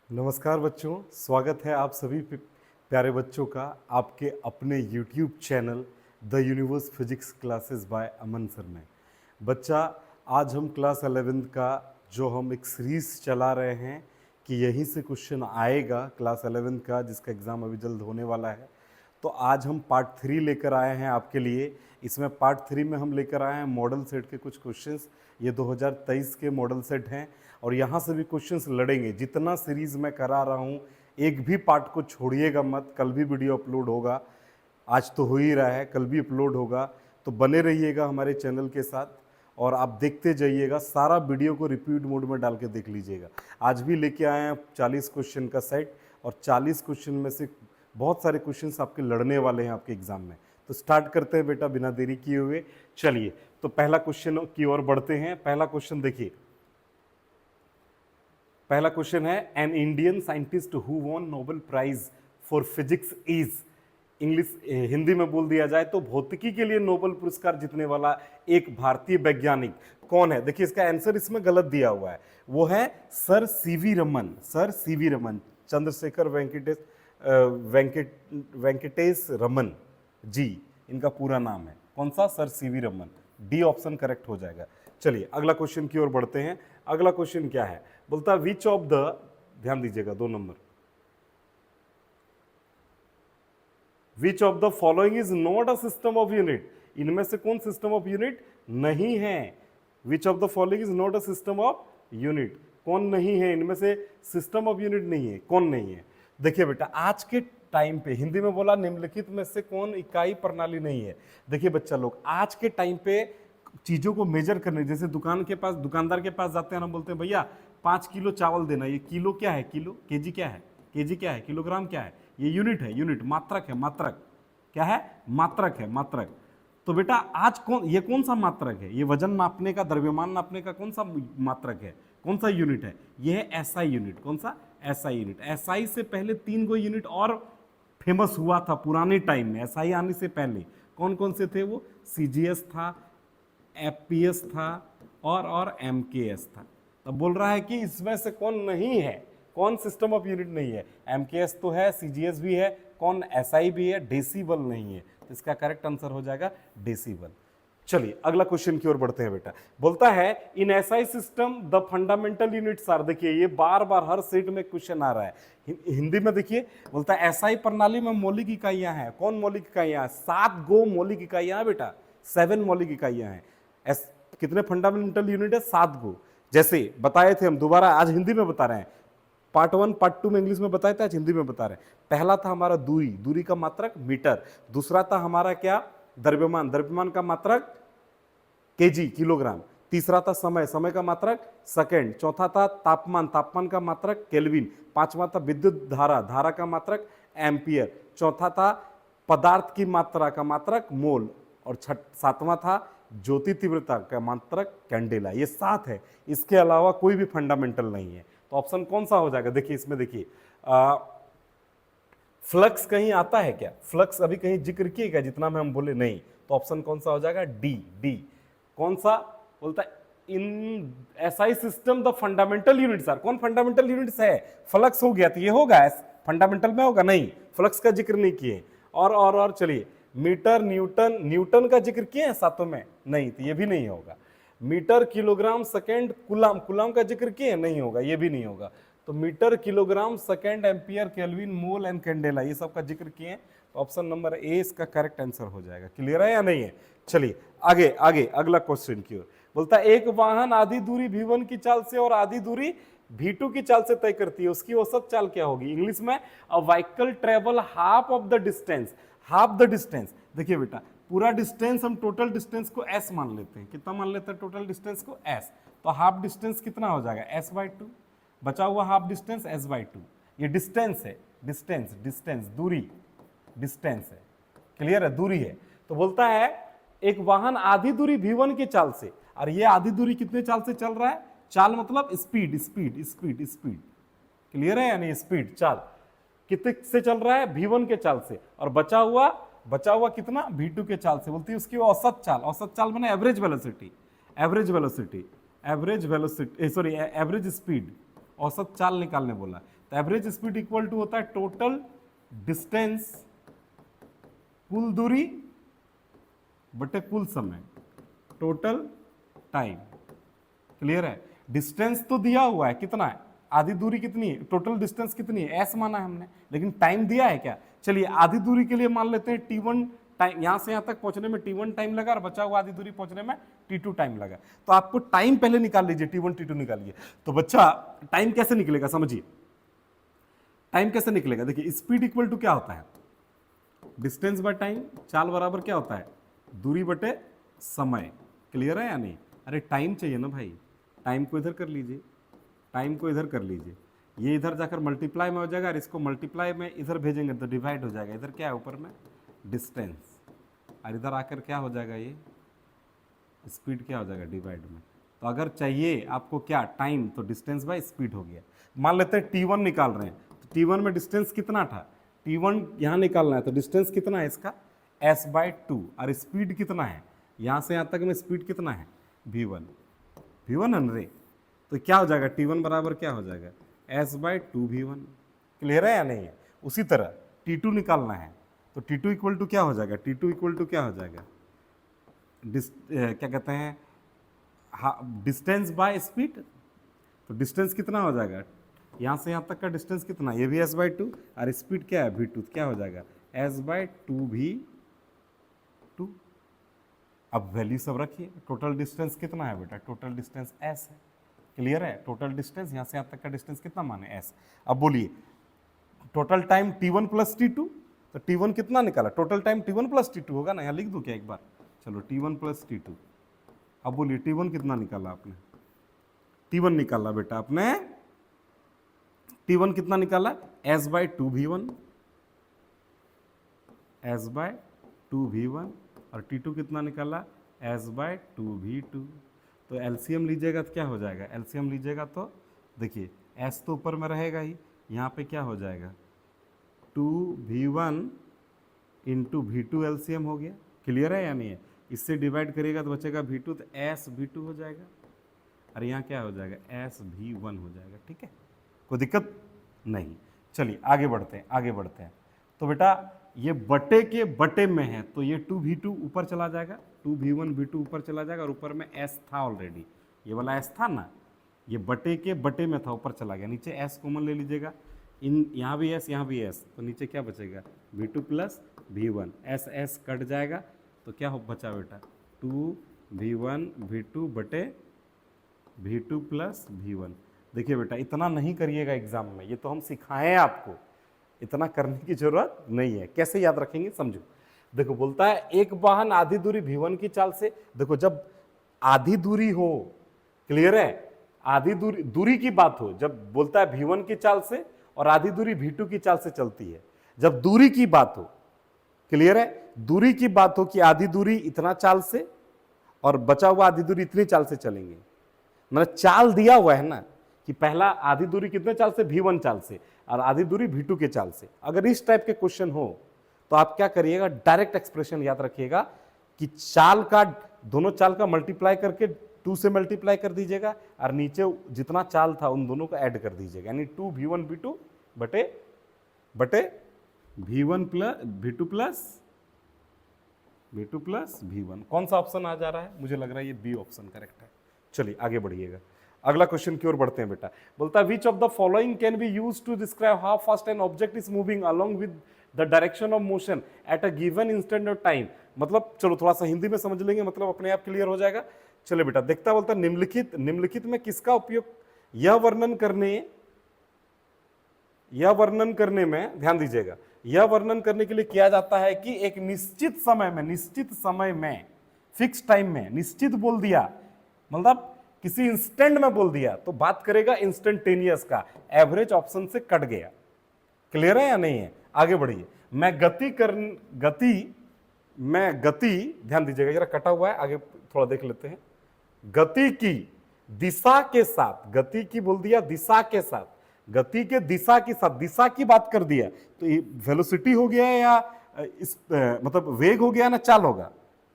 नमस्कार बच्चों, स्वागत है आप सभी प्यारे बच्चों का आपके अपने YouTube channel the universe physics classes bye Aman sir में। बच्चा, आज हम क्लास 11th का जो हम एक सीरीज़ चला रहे हैं कि यहीं से क्वेश्चन आएगा क्लास 11th का, जिसका एग्ज़ाम अभी जल्द होने वाला है। तो आज हम पार्ट 3 लेकर आए हैं आपके लिए। इसमें पार्ट 3 में हम लेकर आए हैं मॉडल सेट के कुछ क्वेश्चंस। ये 2023 के मॉडल सेट हैं और यहाँ से भी क्वेश्चंस लड़ेंगे। जितना सीरीज़ मैं करा रहा हूँ, एक भी पार्ट को छोड़िएगा मत। कल भी वीडियो अपलोड होगा, आज तो हो ही रहा है, कल भी अपलोड होगा। तो बने रहिएगा हमारे चैनल के साथ और आप देखते जाइएगा। सारा वीडियो को रिपीट मोड में डाल के देख लीजिएगा। आज भी लेके आए हैं 40 क्वेश्चन का सेट और 40 क्वेश्चन में से बहुत सारे क्वेश्चंस आपके लड़ने वाले हैं आपके एग्जाम में। तो स्टार्ट करते हैं बेटा बिना देरी किए हुए। चलिए, तो पहला क्वेश्चन की ओर बढ़ते हैं। पहला क्वेश्चन देखिए, पहला क्वेश्चन है an Indian scientist who won Nobel prize for physics is. English Hindi में बोल दिया जाए तो भौतिकी के लिए नोबेल पुरस्कार जीतने वाला एक भारतीय वैज्ञानिक कौन है? देखिए, इसका आंसर इसमें गलत दिया हुआ है। वो है sir CV Raman. Sir CV Raman, Chandrasekhar Venkatesh Raman ji, इनका पूरा नाम है। कौन सा? Sir CV Raman. D option correct हो जाएगा। चलिए अगला क्वेश्चन की ओर बढ़ते हैं। अगला क्वेश्चन क्या है? बोलता है विच ऑफ द, ध्यान दीजिएगा 2 number, which of the following is not a system of unit. इनमें से कौन सिस्टम ऑफ यूनिट नहीं है? Which of the following is not a system of unit, कौन नहीं है इनमें से? सिस्टम ऑफ यूनिट नहीं है, कौन नहीं है? देखिए बेटा, आज के टाइम पे हिंदी में बोला निम्नलिखित में से कौन इकाई प्रणाली नहीं है। देखिए बच्चा लोग, आज के टाइम पे चीजों को मेजर करने, जैसे दुकानदार के पास जाते हैं ना, बोलते हैं भैया 5 किलो चावल देना। ये किलो क्या है? किलो। केजी क्या है? केजी क्या है? किलोग्राम क्या है? ये यूनिट है, यूनिट। मात्रक है, मात्रक। क्या है? मात्रक है, मात्रक। तो बेटा आज ये कौन सा मात्रक है? ये वजन नापने का, द्रव्यमान नापने का कौन सा मात्रक है? कौन सा यूनिट है? ये है एसआई यूनिट। कौन सा? SI unit. एसआई से पहले 3 गो यूनिट और फेमस हुआ था पुराने टाइम में। एसआई आने से पहले कौन कौन से थे वो? सीजीएस था, एफपीएस था और एमकेएस था। तब बोल रहा है कि इसमें से कौन नहीं है? कौन सिस्टम ऑफ यूनिट नहीं है? एमकेएस तो है, सीजीएस भी है, कौन? एसआई भी है। डेसिबल नहीं है। तो इसका करेक्ट आंसर हो जाएगा डेसिबल। चलिए अगला क्वेश्चन की ओर बढ़ते हैं बेटा। बोलता है in SI system the fundamental units are. देखिए, ये बार बार हर सेट में क्वेश्चन आ रहा है। हिंदी में देखिए, बोलता है एसआई प्रणाली में मौलिक इकाइयां हैं। कौन मौलिक इकाइयां हैं? 7 गो मौलिक इकाइयां बेटा, 7 मौलिक इकाइयां हैं। कितने फंडामेंटल यूनिट है? 7 गो। जैसे बताए थे हम, दोबारा आज हिंदी में बता रहे हैं। पार्ट 1 पार्ट 2 में इंग्लिश में बताए थे, आज हिंदी में बता रहे हैं। पहला था हमारा दूरी, दूरी का मात्रक मीटर। दूसरा था हमारा क्या? द्रव्यमान, द्रव्यमान का मात्रक केजी, किलोग्राम। तीसरा था समय, समय का मात्रक सेकंड। चौथा था तापमान, तापमान का मात्रक केल्विन। पांचवा था विद्युत धारा, धारा का मात्रक एम्पियर। चौथा था पदार्थ की मात्रा का मात्रक मोल। और सातवां था ज्योति तीव्रता का मात्रक कैंडेला। ये 7 है, इसके अलावा कोई भी फंडामेंटल नहीं है। तो ऑप्शन कौन सा हो जाएगा? देखिए इसमें, देखिए फ्लक्स कहीं आता है क्या? फ्लक्स अभी कहीं जिक्र किए क्या जितना में हम बोले? नहीं। तो ऑप्शन कौन सा हो जाएगा? डी। डी कौन सा? बोलता है in SI system the fundamental units are. कौन फंडामेंटल यूनिट्स है? फ्लक्स हो गया तो ये होगा फंडामेंटल में होगा? नहीं, फ्लक्स का जिक्र नहीं किए। और चलिए, मीटर, न्यूटन, न्यूटन का जिक्र किए हैं सातों में? नहीं, तो ये भी नहीं होगा। Metre, kilogram, second, coulomb, coulomb का जिक्र किए? नहीं होगा, ये भी नहीं होगा। तो metre, kilogram, second, ampere, kelvin, mole and candela, ये सब का जिक्र किए। तो ऑप्शन नंबर ए इसका करेक्ट आंसर हो जाएगा। क्लियर है या नहीं है? चलिए आगे आगे अगला क्वेश्चन की ओर। बोलता है एक वाहन आधी दूरी v1 की चाल से और आधी दूरी v2 की चाल से तय करती है, उसकी औसत चाल क्या होगी? इंग्लिश में a vehicle travel half of the distance. Half the distance, देखिए बेटा, पूरा डिस्टेंस हम टोटल डिस्टेंस को s मान लेते हैं। कितना मान लेते हैं टोटल डिस्टेंस को? s। तो हाफ डिस्टेंस कितना हो जाएगा? s/2। बचा हुआ हाफ डिस्टेंस s/2। ये डिस्टेंस है, डिस्टेंस, डिस्टेंस, दूरी, डिस्टेंस है। क्लियर है? दूरी है। तो बोलता है एक वाहन आधी दूरी v1 की चाल से, और ये आधी दूरी कितने चाल से चल रहा है? चाल मतलब speed, speed, speed, speed. Clear है? यानी स्पीड, चाल कितने से चल रहा है? v1 के चाल से। और बचा हुआ कितना? v2 के चाल से। बोलती है उसकी औसत चाल। औसत चाल माने average velocity, average velocity, average velocity, sorry average speed. औसत चाल निकालने बोला। तो एवरेज स्पीड इक्वल टू होता है टोटल डिस्टेंस, कुल दूरी बटे कुल समय, टोटल टाइम। क्लियर है? डिस्टेंस तो दिया हुआ है, कितना है, आधी दूरी कितनी है, टोटल डिस्टेंस कितनी है, एस माना है हमने, लेकिन टाइम दिया है क्या? चलिए आधी दूरी के लिए मान लेते हैं T1 टाइम, यहां से यहां तक पहुंचने में T1 टाइम लगा और बचा हुआ आधी दूरी पहुंचने में T2 टाइम लगा। तो आपको टाइम पहले निकाल लीजिए, T1 T2 निकालिए। तो बच्चा टाइम कैसे निकलेगा, समझिए टाइम कैसे निकलेगा। देखिए स्पीड इक्वल टू क्या होता है, डिस्टेंस बाय टाइम, चाल बराबर क्या होता है, दूरी बटे समय। क्लियर है या नहीं? अरे टाइम चाहिए ना भाई, टाइम को इधर कर लीजिए, टाइम को इधर कर लीजिए, ये इधर जाकर मल्टीप्लाई में हो जाएगा और इसको मल्टीप्लाई में इधर भेजेंगे तो डिवाइड हो जाएगा। इधर क्या है ऊपर में डिस्टेंस, और इधर आकर क्या हो जाएगा, ये स्पीड क्या हो जाएगा डिवाइड में। तो अगर चाहिए आपको क्या टाइम, तो डिस्टेंस बाय स्पीड हो गया। मान लेते हैं T1 निकाल रहे हैं, तो T1 में डिस्टेंस कितना था, T1 यहाँ निकालना है, तो डिस्टेंस कितना है इसका S/2, और स्पीड कितना है यहाँ से यहाँ तक में, स्पीड कितना है V1, V1 100। तो क्या हो जाएगा T1 बराबर क्या हो जाएगा S/2 V1। क्लियर है या नहीं है? उसी तरह T2 निकालना है, तो T2 इक्वल टू क्या हो जाएगा, T2 इक्वल टू क्या हो जाएगा, क्या कहते हैं, हाँ डिस्टेंस बाय स्पीड। तो डिस्टेंस कितना हो जाएगा, यहाँ से यहाँ तक का डिस्टेंस कितना, ये भी S/2, और स्पीड क्या है V2, क्या हो जाएगा S/2 V2। अब वैल्यू सब रखिए, टोटल डिस्टेंस कितना है बेटा, टोटल डिस्टेंस S है। क्लियर है? टोटल डिस्टेंस यहाँ से यहाँ तक का डिस्टेंस कितना माने S। अब बोलिए total time T1 plus T2, तो T1 कितना निकाला, total time T1 plus T2 होगा ना, यहाँ लिख दूँ क्या एक बार, चलो T1 प्लस T2। अब बोलिए T1 कितना निकाला आपने, T1 निकाला बेटा आपने, T1 कितना निकाला S/2 V1, S/2 V1, और T2 कितना निकाला S/2 V2। तो एलसीएम लीजिएगा तो क्या हो जाएगा, एलसीएम लीजिएगा तो देखिए S तो ऊपर में रहेगा ही, यहाँ पे क्या हो जाएगा 2V1 इंटू V2 एलसीएम हो गया। क्लियर है या नहीं है? इससे डिवाइड करिएगा तो बचेगा V2, तो SV2 हो जाएगा, और यहाँ क्या हो जाएगा SV1 हो जाएगा। ठीक है, कोई दिक्कत नहीं। चलिए आगे बढ़ते हैं, आगे बढ़ते हैं। तो बेटा ये बटे के बटे में है, तो ये 2V2 ऊपर चला जाएगा, 2V1 V2 ऊपर चला जाएगा, और ऊपर में S था ऑलरेडी, ये वाला S था ना, ये बटे के बटे में था, ऊपर चला गया, नीचे S कॉमन ले लीजिएगा, इन यहाँ भी S यहाँ भी S, तो नीचे क्या बचेगा V2 plus V1, S cut जाएगा, तो क्या हो बचा बेटा 2V1 V2 बटे V2 प्लस V1। देखिए बेटा इतना नहीं करिएगा एग्जाम में, ये तो हम सिखाएं आपको, इतना करने की जरूरत नहीं है। कैसे याद रखेंगे समझो। देखो बोलता है एक वाहन आधी दूरी V1 की चाल से, देखो जब आधी दूरी हो, क्लियर है, आधी दूरी की बात हो, जब बोलता है V1 की चाल से और आधी दूरी V2 की चाल से चलती है, जब दूरी की बात हो, क्लियर है, दूरी की बात हो कि आधी दूरी इतना चाल से और बचा हुआ आधी दूरी इतनी चाल से चलेंगे, मतलब चाल दिया हुआ है ना कि पहला आधी दूरी कितने चाल से, V1 चाल से, और आधी दूरी V2 के चाल से। अगर इस टाइप के क्वेश्चन हो तो आप क्या करिएगा, डायरेक्ट एक्सप्रेशन याद रखिएगा कि चाल का, दोनों चाल का मल्टीप्लाई करके 2 से मल्टीप्लाई कर दीजिएगा, और नीचे जितना चाल था उन दोनों को ऐड कर दीजिएगा, यानी 2V1 V2 बटे V1 plus V2 plus V1। कौन सा ऑप्शन आ जा रहा है, मुझे लग रहा है ये बी ऑप्शन करेक्ट है। चलिए आगे बढ़िएगा, अगला क्वेश्चन की ओर बढ़ते हैं बेटा। बोलता है which of the following can be used to describe how fast an object is moving along with the direction of motion at a given instant of time. मतलब चलो थोड़ा सा हिंदी में समझ लेंगे, मतलब अपने आप क्लियर हो जाएगा। चलिए बेटा देखता, बोलता है निम्नलिखित में किसका उपयोग यह वर्णन करने में, ध्यान दीजिएगा, यह वर्णन करने के लिए किया जाता है कि एक निश्चित समय में फिक्स टाइम में, निश्चित बोल दिया मतलब किसी इंस्टेंट में बोल दिया तो बात करेगा इंस्टेंटेनियस का, एवरेज ऑप्शन से कट गया। क्लियर है या नहीं है? आगे बढ़िए। मैं गति ध्यान दीजिएगा जरा, कटा हुआ है, आगे थोड़ा देख लेते हैं। गति की दिशा के साथ, गति की बोल दिया दिशा के साथ, गति के दिशा के साथ, दिशा की बात कर दिया तो ये वेलोसिटी हो गया या मतलब वेग हो गया ना चाल होगा,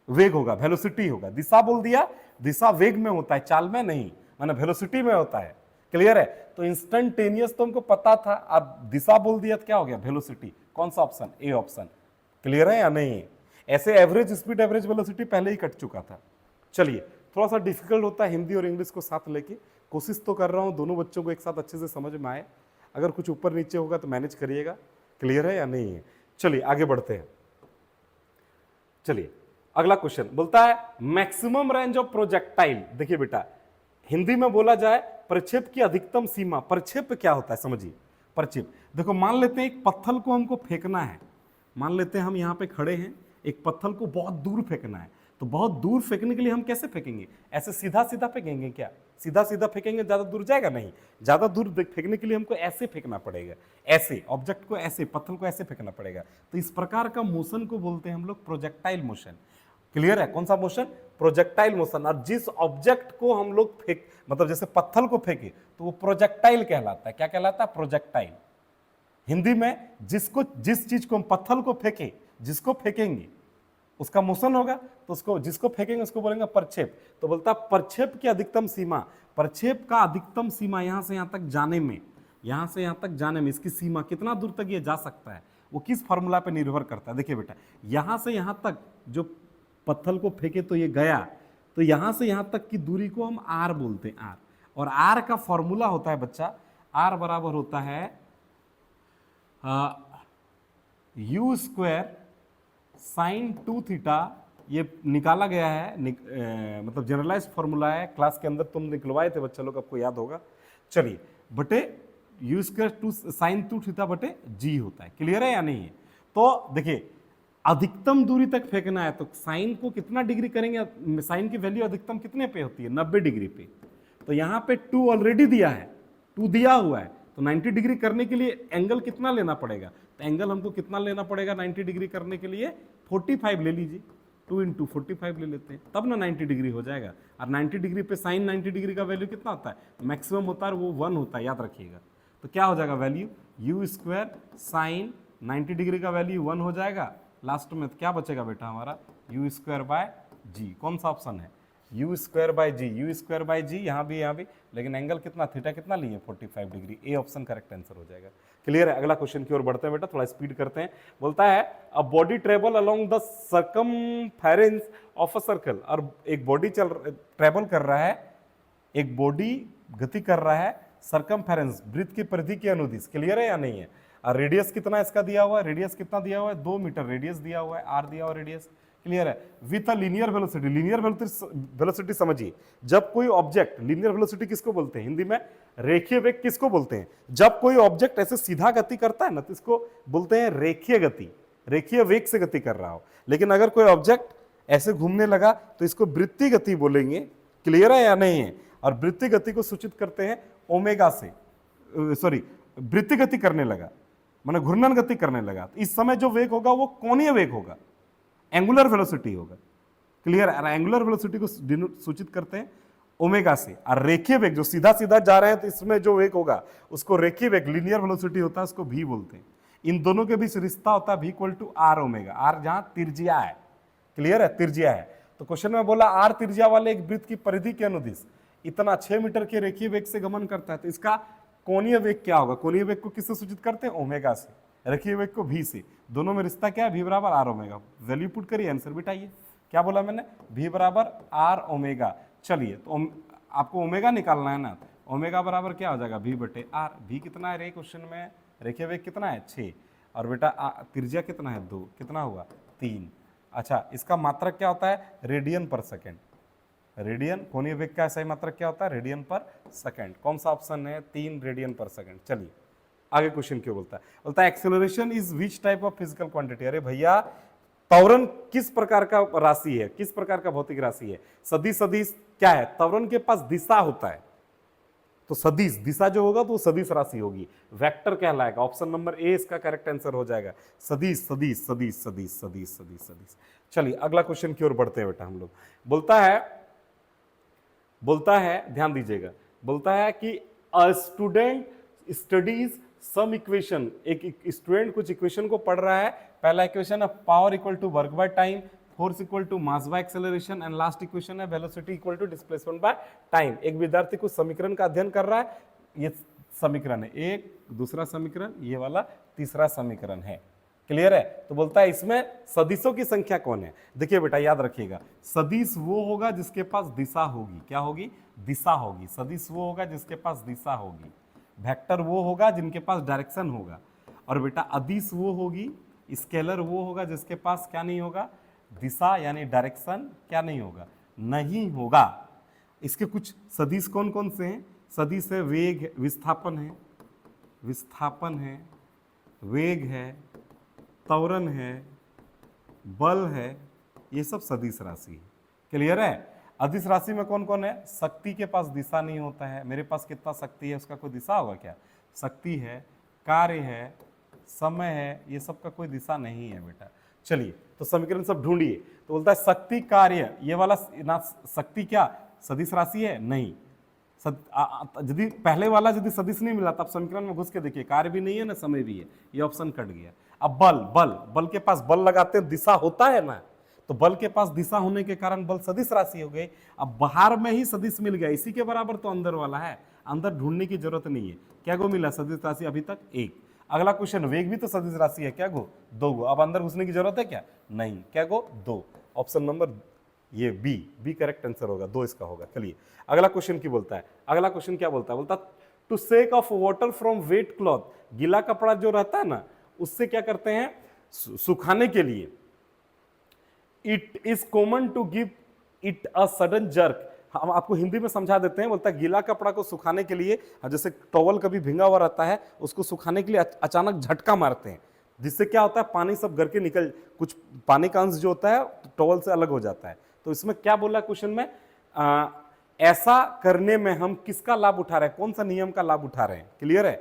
वेग होगा, वेलोसिटी होगा। दिशा बोल दिया, दिशा वेग में होता है, चाल में नहीं, माने वेलोसिटी में होता है। क्लियर है? तो इंस्टेंटेनियस तो हमको पता था, अब दिशा बोल दिया तो क्या हो गया? वेलोसिटी। कौन सा ऑप्शन? A option. क्लियर है या नहीं? ऐसे एवरेज स्पीड, एवरेज वेलोसिटी पहले ही कट चुका था। चलिए, थोड़ा सा डिफिकल्ट होता है हिंदी और इंग्लिश को साथ लेके, कोशिश तो कर रहा हूं दोनों बच्चों को एक साथ अच्छे से समझ में आए। अगर कुछ ऊपर नीचे होगा तो मैनेज करिएगा। क्लियर है या नहीं है? चलिए आगे बढ़ते हैं। चलिए अगला क्वेश्चन बोलता है मैक्सिमम रेंज ऑफ प्रोजेक्टाइल। देखिए बेटा, हिंदी में बोला जाए प्रक्षेप की अधिकतम सीमा। प्रक्षेप क्या होता है समझिए। प्रक्षेप देखो, मान लेते हैं एक पत्थर को हमको फेंकना है। मान लेते हैं हम यहाँ पे खड़े हैं, एक पत्थर को बहुत दूर फेंकना है। तो बहुत दूर फेंकने के लिए हम कैसे फेंकेंगे? ऐसे सीधा सीधा फेंकेंगे क्या? सीधा सीधा फेंकेंगे ज्यादा दूर जाएगा? नहीं, ज्यादा दूर फेंकने के लिए हमको ऐसे फेंकना पड़ेगा, ऐसे ऑब्जेक्ट को, ऐसे पत्थर को ऐसे फेंकना पड़ेगा। तो इस प्रकार का मोशन को बोलते हैं हम लोग प्रोजेक्टाइल मोशन। क्लियर है? कौन सा मोशन? Projectile motion. और जिस ऑब्जेक्ट को हम लोग फेंक, मतलब जैसे पत्थर को फेंके, तो वो प्रोजेक्टाइल कहलाता है। क्या कहलाता है? प्रोजेक्टाइल। हिंदी में जिसको, जिस चीज को हम पत्थर को फेंके, जिसको फेंकेंगे उसका मोशन होगा, तो उसको, जिसको फेंकेंगे उसको बोलेंगे प्रक्षेप। तो बोलता प्रक्षेप की अधिकतम सीमा, प्रक्षेप का अधिकतम सीमा यहां से यहां तक जाने में, यहां से यहां तक जाने में इसकी सीमा कितना दूर तक ये जा सकता है, वो किस फॉर्मूला पे निर्भर करता है। देखिए बेटा, यहां से यहां तक जो पत्थर को फेंके तो ये गया, तो यहां से यहां तक की दूरी को हम आर बोलते हैं, आर। और आर का फॉर्मूला होता है बच्चा, आर बराबर होता है यू स्क्वायर साइन 2 थीटा। ये निकाला गया है, मतलब जनरलाइज फॉर्मूला है, क्लास के अंदर तुम निकलवाए थे बच्चा लोग, आपको याद होगा। चलिए, बटे यू स्क्वायर 2 साइन 2 थीटा बटे जी होता है। क्लियर है या नहीं है? तो देखिए, अधिकतम दूरी तक फेंकना है तो साइन को कितना डिग्री करेंगे? साइन की वैल्यू अधिकतम कितने पे होती है? 90 डिग्री पे। तो यहां पे 2 ऑलरेडी दिया है, 2 दिया हुआ है, तो 90 डिग्री करने के लिए एंगल कितना लेना पड़ेगा? तो एंगल हमको कितना लेना पड़ेगा 90 डिग्री करने के लिए? 45 ले लीजिए, 2 इंटू 45 ले लेते हैं, तब ना 90 डिग्री हो जाएगा। और 90 डिग्री पे साइन 90 डिग्री का वैल्यू कितना होता है? मैक्सिमम होता है, वो 1 होता है, याद रखिएगा। तो क्या हो जाएगा value? U square sine 90 degree का वैल्यू 1 हो जाएगा। लास्ट में क्या बचेगा बेटा हमारा? U square by g. कौन सा ऑप्शन है? U square by g. U square by g, यहाँ भी, लेकिन एंगल कितना, थीटा कितना लिए? 45 degree. A option correct answer हो जाएगा। क्लियर है? अगला क्वेश्चन की ओर बढ़ते हैं बेटा, थोड़ा स्पीड करते हैं। बोलता है a body travel along the circumference of a circle. और एक बॉडी ट्रेवल कर रहा है, एक बॉडी गति कर रहा है सर्कमफेरेंस, वृत्त की परिधि के अनुदिश। क्लियर है या नहीं है? और रेडियस कितना इसका दिया हुआ है? रेडियस कितना दिया हुआ है? 2 मीटर रेडियस दिया हुआ है, आर दिया हुआ रेडियस। क्लियर है? With a linear velocity. Linear velocity समझिए, जब कोई ऑब्जेक्ट, लीनियर वेलोसिटी किसको बोलते हैं हिंदी में? रेखीय वेग किसको बोलते हैं? जब कोई ऑब्जेक्ट ऐसे सीधा गति करता है ना, तो इसको बोलते हैं रेखीय गति, रेखीय वेग से गति कर रहा हो। लेकिन अगर कोई ऑब्जेक्ट ऐसे घूमने लगा तो इसको वृत्तीय गति बोलेंगे। क्लियर है या नहीं है? और वृत्तीय गति को सूचित करते हैं ओमेगा से, सॉरी, वृत्तीय गति करने लगा माने घूर्णन गति करने लगा, तो इस समय जो वेग होगा वो कोणीय वेग होगा, एंगुलर वेलोसिटी होगा। क्लियर है? एंगुलर वेलोसिटी को सूचित करते हैं ओमेगा से। और रेखीय वेग जो सीधा सीधा जा रहे हैं तो इसमें जो वेग होगा उसको रेखीय वेग, लीनियर वेलोसिटी होता है, उसको भी बोलते हैं। इन दोनों के बीच रिश्ता होता है v equal to R omega. R जहां त्रिज्या है, क्लियर है? त्रिज्या है। तो क्वेश्चन में बोला आर त्रिज्या वाले एक वृत्त की परिधि के अनुदिश इतना 6 मीटर के रेखीय वेग से गमन करता है, तो इसका कोणीय वेग क्या होगा? कोणीय वेग को किससे सूचित करते हैं? ओमेगा से। रेखीय वेग को v से। दोनों में रिश्ता क्या है? v बराबर आर ओमेगा। वैल्यू पुट करिए, आंसर बिठाइए। क्या बोला मैंने? v बराबर आर ओमेगा। चलिए, तो आपको ओमेगा निकालना है ना, ओमेगा बराबर क्या हो जाएगा? v बटे आर। v कितना है रे क्वेश्चन में? रेखीय वेग कितना है? 6। और बेटा त्रिज्या कितना है? 2। कितना हुआ? 3। अच्छा, इसका मात्रक क्या होता है? रेडियन पर सेकेंड। रेडियन, कोणीय वेग का सही मात्रक क्या होता है? रेडियन पर सेकेंड। कौन सा ऑप्शन है? 3 रेडियन पर सेकेंड। चलिए आगे क्वेश्चन क्यों बोलता है? बोलता है acceleration is which type of physical quantity. अरे भैया, त्वरण किस प्रकार का राशि है, किस प्रकार का भौतिक राशि है? सदिश, सदिश क्या है? त्वरण के पास दिशा होता है, तो सदिश दिशा जो होगा तो सदिश राशि होगी, वेक्टर कहलाएगा। ऑप्शन नंबर ए इसका करेक्ट आंसर हो जाएगा। सदिश, सदिश, सदिश, सदिश, सदिश, सदिश, सदिश। चलिए अगला क्वेश्चन की ओर बढ़ते हैं बेटा हम लोग। बोलता है ध्यान दीजिएगा, बोलता है कि a student studies some equation. एक स्टूडेंट कुछ इक्वेशन को पढ़ रहा है। पहला इक्वेशन है power equal to work by time, force equal to mass by acceleration, and last equation है velocity equal to displacement by time. एक विद्यार्थी कुछ समीकरण का अध्ययन कर रहा है, ये समीकरण है, एक दूसरा समीकरण, ये वाला तीसरा समीकरण है। क्लियर है? तो बोलता है इसमें सदिशों की संख्या कौन है। देखिए बेटा याद रखिएगा, सदिश वो होगा जिसके पास दिशा होगी। क्या होगी? दिशा होगी। सदिश वो होगा जिसके पास दिशा होगी। वेक्टर वो होगा जिनके पास डायरेक्शन होगा। और बेटा अदिश वो होगी, स्केलर वो होगा जिसके पास क्या नहीं होगा? दिशा यानी डायरेक्शन क्या नहीं होगा? नहीं होगा। इसके कुछ सदिश कौन कौन से हैं? सदिश है वेग, विस्थापन है, विस्थापन है, वेग है, त्वरण है, बल है, ये सब सदिश राशि है। क्लियर है? अदिश राशि में कौन कौन है? शक्ति के पास दिशा नहीं होता है। मेरे पास कितना शक्ति है उसका कोई दिशा होगा क्या? शक्ति है, कार्य है, समय है, ये सब का कोई दिशा नहीं है बेटा। चलिए तो समीकरण सब ढूंढिए। तो बोलता है शक्ति, कार्य, ये वाला ना शक्ति क्या सदिश राशि है? नहीं। यदि पहले वाला यदि सदिश नहीं मिला तब समीकरण में घुस के देखिए, कार्य भी नहीं है ना समय भी है, ये ऑप्शन कट गया। अब बल, बल बल के पास बल लगाते हैं, दिशा होता है ना, तो बल के पास दिशा होने के कारण बल सदिश राशि हो गई। अब बाहर में ही सदिश मिल गया, इसी के बराबर तो अंदर वाला है, अंदर ढूंढने की जरूरत नहीं है। क्या गो मिला सदिश राशि अभी तक? एक। अगला क्वेश्चन, वेग भी तो सदिश राशि है, क्या गो? दो गो। अब अंदर घुसने की जरूरत है क्या? नहीं। क्या गो? दो। ऑप्शन नंबर ये बी करेक्ट आंसर होगा, दो इसका होगा। चलिए अगला क्वेश्चन की बोलता है, अगला क्वेश्चन क्या बोलता है? बोलता to shake off water from wet cloth, गीला कपड़ा जो रहता है ना उससे क्या करते हैं? सुखाने के लिए। It is common to give it a sudden jerk. हम आपको हिंदी में समझा देते हैं। बोलता है गीला कपड़ा को सुखाने के लिए, जैसे टॉवल कभी भींगा हुआ रहता है, उसको सुखाने के लिए अचानक झटका मारते हैं, जिससे क्या होता है? पानी सब घर के निकल, कुछ पानी का अंश जो होता है टॉवल से अलग हो जाता है। तो इसमें क्या बोला क्वेश्चन में? ऐसा करने में हम किसका लाभ उठा रहे हैं? कौन सा नियम का लाभ उठा रहे हैं? क्लियर है?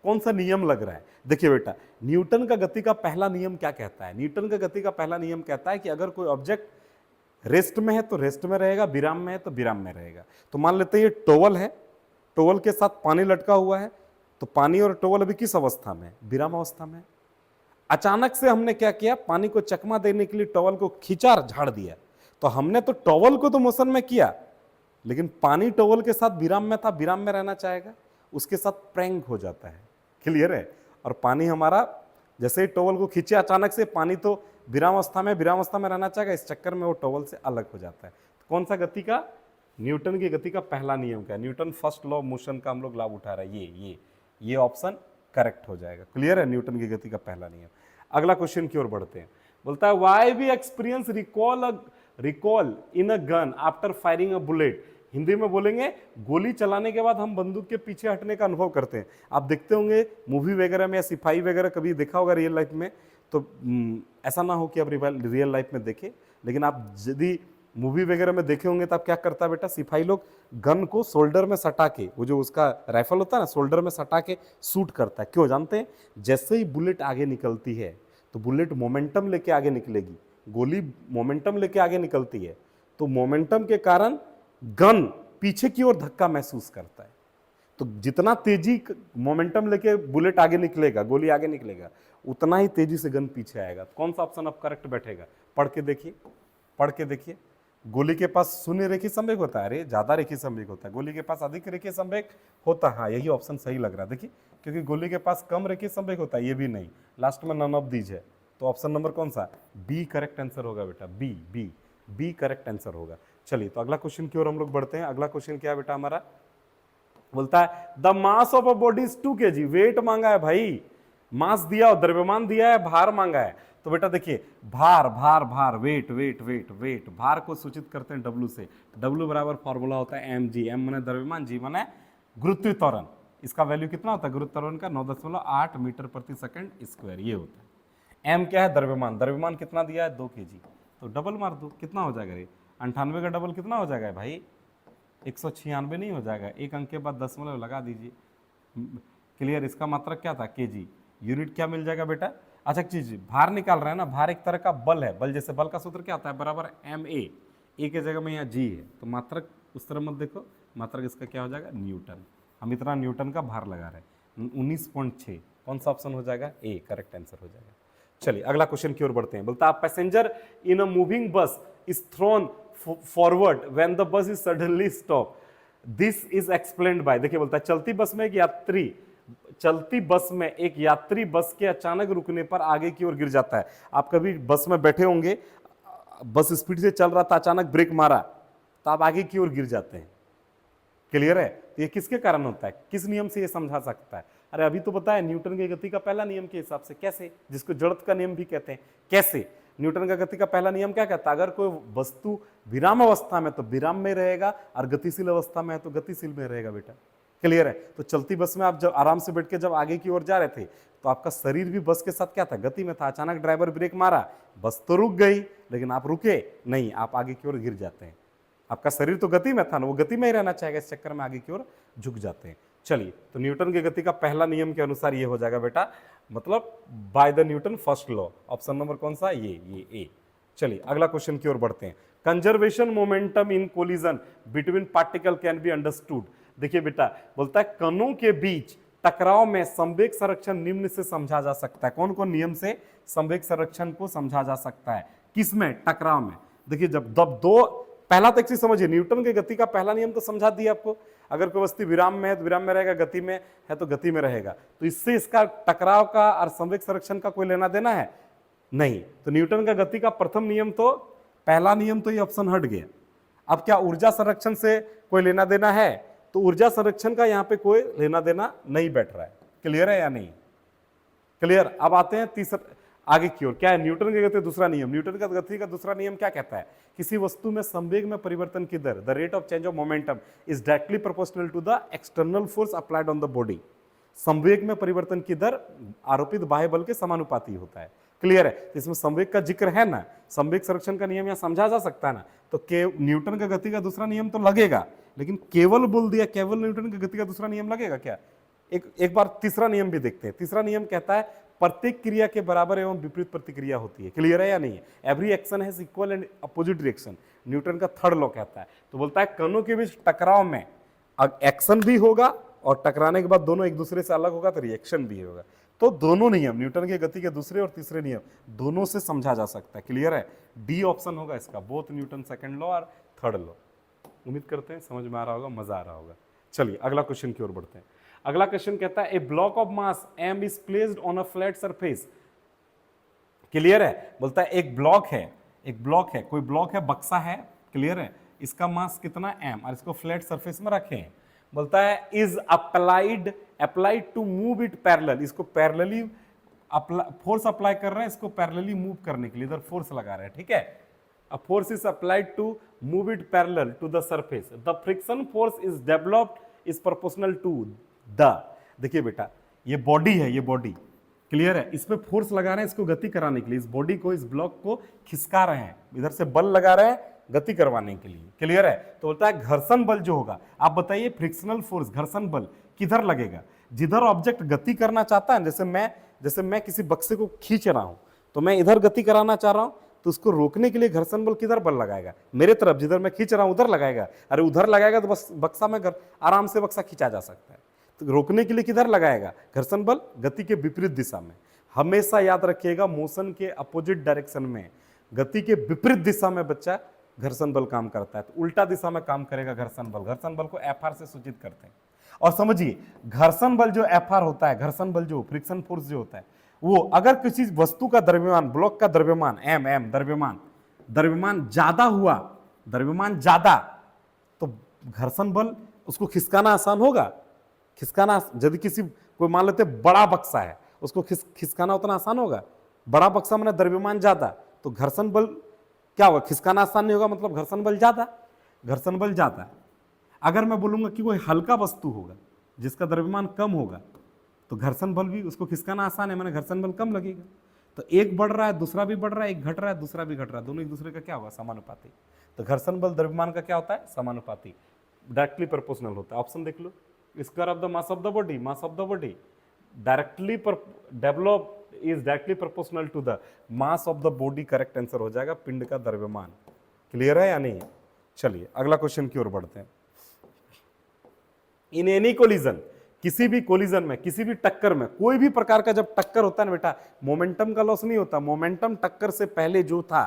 कौन सा नियम लग रहा है? देखिए बेटा, न्यूटन का गति का पहला नियम क्या कहता है? न्यूटन का गति का पहला नियम कहता है कि अगर कोई ऑब्जेक्ट रेस्ट में है तो रेस्ट में रहेगा, विराम में है तो विराम में रहेगा। तो मान लेते हैं ये टॉवल है, टॉवल के साथ पानी लटका हुआ है, तो पानी और टॉवल अभी किस अवस्था में? विराम अवस्था में। अचानक से हमने क्या किया? पानी को चकमा देने के लिए टॉवल को खींचा, झाड़ दिया। तो हमने तो टॉवल को तो मोशन में किया, लेकिन पानी टॉवल के साथ विराम में था, विराम में रहना चाहेगा, उसके साथ प्रैंक हो जाता है। क्लियर है? और पानी हमारा जैसे ही टॉवल को खींचे अचानक से, पानी तो विराम अवस्था में रहना चाहेगा, इस चक्कर में वो टॉवल से अलग हो जाता है। तो कौन सा गति का? न्यूटन की गति का पहला नियम का, Newton first law of motion का हम लोग लाभ उठा रहे हैं। ये ऑप्शन करेक्ट हो जाएगा। क्लियर है? न्यूटन की गति का पहला नियम। अगला क्वेश्चन की ओर बढ़ते हैं। बोलता है why we experience recoil in a gun after firing a bullet. Hindi में बोलेंगे गोली चलाने के बाद हम बंदूक के पीछे हटने का अनुभव करते हैं। आप देखते होंगे मूवी वगैरह में या सिपाही वगैरह कभी देखा होगा रियल लाइफ में, तो ऐसा ना हो कि आप रियल लाइफ में देखें, लेकिन आप यदि मूवी वगैरह में देखे होंगे तो आप क्या करता है बेटा? सिपाही लोग गन को शोल्डर में सटा के, वो जो उसका राइफल होता है ना, शोल्डर में सटा के शूट करता है। क्यों जानते हैं? जैसे ही बुलेट आगे निकलती है तो बुलेट मोमेंटम लेके आगे निकलेगी, गोली मोमेंटम लेके आगे निकलती है, तो मोमेंटम के कारण गन पीछे की ओर धक्का महसूस करता है। तो जितना तेजी मोमेंटम लेके बुलेट आगे निकलेगा, गोली आगे निकलेगा, उतना ही तेजी से गन पीछे आएगा। कौन सा ऑप्शन अब करेक्ट बैठेगा? पढ़ के देखिए, पढ़ के देखिए। गोली के पास शून्य रेखीय संवेग होता है, अरे ज्यादा रेखीय संवेग होता है, गोली के पास अधिक रेखीय संवेग होता है। हाँ, यही ऑप्शन सही लग रहा है। देखिए, क्योंकि गोली के पास कम रेखीय संवेग होता है, ये भी नहीं, लास्ट में नन ऑफ दीज है। तो ऑप्शन नंबर कौन सा? बी करेक्ट आंसर होगा बेटा, बी करेक्ट आंसर होगा। चलिए तो अगला क्वेश्चन की ओर हम लोग बढ़ते हैं। अगला क्वेश्चन क्या है बेटा हमारा? बोलता है the mass of a body is 2 kg। Weight मांगा है भाई, मास दिया और द्रव्यमान दिया है, भार मांगा है। तो बेटा देखिए, भार भार भार, वेट वेट वेट वेट, भार को सूचित करते हैं W से। W बराबर फॉर्मूला होता है mg, m माने द्रव्यमान, g माने गुरुत्वीय त्वरण। इसका वैल्यू कितना होता है गुरुत्व त्वरण का? 9.8 मीटर प्रति सेकंड स्क्वायर, ये होता है। m क्या है? द्रव्यमान। द्रव्यमान कितना दिया है? 2 kg। तो डबल मार दो, कितना हो जाएगा? 98 का डबल कितना हो जाएगा भाई? 196 नहीं हो जाएगा? एक अंक के बाद दशमलव लगा दीजिए। क्लियर? इसका मात्रक क्या था? केजी। यूनिट क्या मिल जाएगा बेटा? अच्छा चीज, भार निकाल रहे हैं ना, भार एक तरह का बल है। बल जैसे बल का सूत्र क्या होता है? बराबर ma, ए के जगह में यहाँ जी है, तो मात्रक उस तरह मत देखो, मात्रक इसका क्या हो जाएगा? न्यूटन। हम इतना न्यूटन का भार लगा रहे हैं। 19.6 कौन सा ऑप्शन हो जाएगा? ए करेक्ट आंसर हो जाएगा। चलिए अगला क्वेश्चन की ओर बढ़ते हैं। बोलता है पैसेंजर इन अ मूविंग बस is throne forward when the bus is suddenly stop. This is explained bye, देखिए बोलता है चलती बस में एक यात्री बस के अचानक रुकने पर आगे की ओर गिर जाता है। आप कभी बस में बैठे होंगे, बस स्पीड से चल रहा था, अचानक ब्रेक मारा तो आप आगे की ओर गिर जाते हैं। क्लियर है? तो ये किसके कारण होता है, किस नियम से ये समझा सकता है? अरे अभी तो बताया न्यूटन की गति का पहला नियम के हिसाब से। कैसे? जिसको जड़त्व का नियम भी कहते हैं। कैसे? न्यूटन का गति का पहला नियम क्या कहता है? अगर कोई वस्तु विराम अवस्था में तो विराम में रहेगा, और गतिशील अवस्था में है तो गतिशील में रहेगा बेटा। क्लियर है? तो चलती बस में आप जब आराम से बैठ के जब आगे की ओर जा रहे थे तो आपका शरीर भी बस के साथ क्या था, गति में था। अचानक ड्राइवर ब्रेक मारा, बस तो रुक गई, लेकिन आप रुके नहीं, आप आगे की ओर गिर जाते हैं। आपका शरीर तो गति में था ना, वो गति में ही रहना चाहेगा, इस चक्कर में आगे की ओर झुक जाते हैं। चलिए, तो न्यूटन की गति का पहला नियम के अनुसार ये हो जाएगा बेटा, मतलब by the Newton first law. Option number कौन सा? ये ए। चलिए अगला क्वेश्चन की ओर बढ़ते हैं। Conservation momentum in collision between particle can be understood. देखिए बेटा, बोलता है कणों के बीच टकराव में संवेग संरक्षण निम्न से समझा जा सकता है। कौन कौन नियम से संवेग संरक्षण को समझा जा सकता है? किसमें? टकराव में। देखिए जब दो, पहला तो एक चीज समझिए, न्यूटन की गति का पहला नियम तो समझा दिया आपको। अगर कोई वस्तु विराम में है तो विराम में रहेगा, गति में है तो गति में रहेगा। तो इससे इसका टकराव का और संवेग संरक्षण का कोई लेना देना है नहीं। तो न्यूटन का गति का प्रथम नियम तो, पहला नियम तो ये ऑप्शन हट गया। अब क्या ऊर्जा संरक्षण से कोई लेना देना है? तो ऊर्जा संरक्षण का यहाँ पे कोई लेना देना नहीं बैठ रहा है। क्लियर है या नहीं? क्लियर। अब आते हैं तीसरा आगे की ओर। क्या है? न्यूटन की गति दूसरा नियम। न्यूटन का गति का दूसरा नियम क्या कहता है? किसी वस्तु में संवेग में परिवर्तन की दर, the rate of change of momentum is directly proportional to the external force applied on the body. संवेग में परिवर्तन की दर आरोपित बाह्य बल के समानुपाती होता है। क्लियर है? इसमें संवेग का जिक्र है ना, संवेग संरक्षण का नियम यहाँ समझा जा सकता है ना। तो न्यूटन का गति का दूसरा नियम तो लगेगा, लेकिन केवल बोल दिया केवल न्यूटन का गति का दूसरा नियम लगेगा क्या? एक बार तीसरा नियम भी देखते हैं। तीसरा नियम कहता है प्रत्येक क्रिया के बराबर एवं विपरीत प्रतिक्रिया होती है। क्लियर है या नहीं? Every action has equal and opposite reaction, Newton का थर्ड लॉ कहता है। तो बोलता है कणों के बीच टकराव में एक्शन भी होगा और टकराने के बाद दोनों एक दूसरे से अलग होगा तो रिएक्शन भी होगा। तो दोनों नियम, न्यूटन की गति के दूसरे और तीसरे नियम दोनों से समझा जा सकता है। क्लियर है? डी ऑप्शन होगा इसका, बोथ न्यूटन सेकंड लॉ और थर्ड लॉ। उम्मीद करते हैं समझ में आ रहा होगा, मजा आ रहा होगा। चलिए अगला क्वेश्चन की ओर बढ़ते हैं। अगला क्वेश्चन कहता है a block of mass m is placed on a flat surface. Clear है? बोलता है एक ब्लॉक है, कोई ब्लॉक है, बक्सा है। क्लियर है? इसका मास कितना m, और इसको फ्लैट सरफेस में रखें। बोलता है is applied to move it parallel. इसको पैरेलली फोर्स अप्लाई कर रहे हैं, इसको पैरेलली मूव करने के लिए इधर फोर्स लगा रहे हैं। ठीक है? A force is applied to move it parallel to the surface. The friction force is developed is proportional to the, देखिए बेटा ये बॉडी है, ये बॉडी। क्लियर है? इसमें फोर्स लगा रहे हैं इसको गति कराने के लिए, इस बॉडी को, इस ब्लॉक को खिसका रहे हैं, इधर से बल लगा रहे हैं गति करवाने के लिए। क्लियर है? तो बोलता है घर्षण बल जो होगा, आप बताइए फ्रिक्शनल फोर्स, घर्षण बल किधर लगेगा? जिधर ऑब्जेक्ट गति करना चाहता है, जैसे मैं किसी बक्से को खींच रहा हूं तो मैं इधर गति कराना चाह रहा हूं, तो उसको रोकने के लिए घर्षण बल किधर बल लगाएगा? मेरे तरफ, जिधर मैं खींच रहा हूं उधर लगाएगा। अरे उधर लगाएगा तो बस बक्सा में आराम से बक्सा खींचा जा सकता है। तो रोकने के लिए किधर लगाएगा घर्षण बल? गति के विपरीत दिशा में। हमेशा याद रखिएगा, मोशन के अपोजिट डायरेक्शन में, गति के विपरीत दिशा में बच्चा घर्षण बल काम करता है। तो उल्टा दिशा में काम करेगा घर्षण बल। घर्षण बल को एफआर से सूचित करते हैं। और समझिए घर्षण बल जो एफआर होता है, घर्षण बल जो फ्रिक्शन फोर्स जो होता है, वो अगर किसी वस्तु का द्रव्यमान, ब्लॉक का द्रव्यमान एम द्रव्यमान ज्यादा हुआ, द्रव्यमान ज्यादा, तो घर्षण बल उसको खिसकाना आसान होगा। खिसकाना, यदि किसी कोई मान लेते बड़ा बक्सा है, उसको खिसकाना उतना आसान होगा? बड़ा बक्सा मैंने द्रव्यमान ज्यादा, तो घर्षण बल क्या होगा? खिसकाना आसान नहीं होगा, मतलब घर्षण बल ज्यादा। घर्षण बल ज्यादा। अगर मैं बोलूंगा कि कोई हल्का वस्तु होगा जिसका द्रव्यमान कम होगा, तो घर्षण बल भी, उसको खिसकाना आसान है, मैंने घर्षण बल कम लगेगा। तो एक बढ़ रहा है दूसरा भी बढ़ रहा है, एक घट रहा है दूसरा भी घट रहा है, दोनों एक दूसरे का क्या होगा? समानुपाती। तो घर्षण बल द्रव्यमान का क्या होता है? समानुपाती, डायरेक्टली प्रोपोर्शनल होता है। ऑप्शन देख लो, square of the mass of the body, mass of the body directly develop is directly proportional to the mass of the body. Correct answer हो जाएगा पिंड का द्रव्यमान। क्लियर है या नहीं? चलिए अगला क्वेश्चन की ओर बढ़ते हैं। इन एनी कोलिजन, किसी भी कोलिजन में, किसी भी टक्कर में, कोई भी प्रकार का जब टक्कर होता है ना बेटा, मोमेंटम का लॉस नहीं होता। मोमेंटम टक्कर से पहले जो था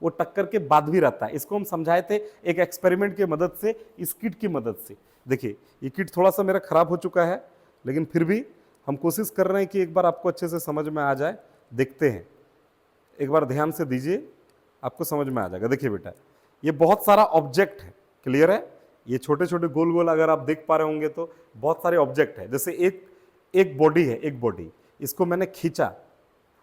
वो टक्कर के बाद भी रहता है। इसको हम समझाए थे एक एक्सपेरिमेंट की मदद से, इस किट की मदद से। देखिए ये किट थोड़ा सा मेरा खराब हो चुका है, लेकिन फिर भी हम कोशिश कर रहे हैं कि एक बार आपको अच्छे से समझ में आ जाए। देखते हैं, एक बार ध्यान से दीजिए, आपको समझ में आ जाएगा। देखिए बेटा, ये बहुत सारा ऑब्जेक्ट है, क्लियर है? ये छोटे छोटे गोल गोल अगर आप देख पा रहे होंगे तो बहुत सारे ऑब्जेक्ट है। जैसे एक बॉडी है, एक बॉडी, इसको मैंने खींचा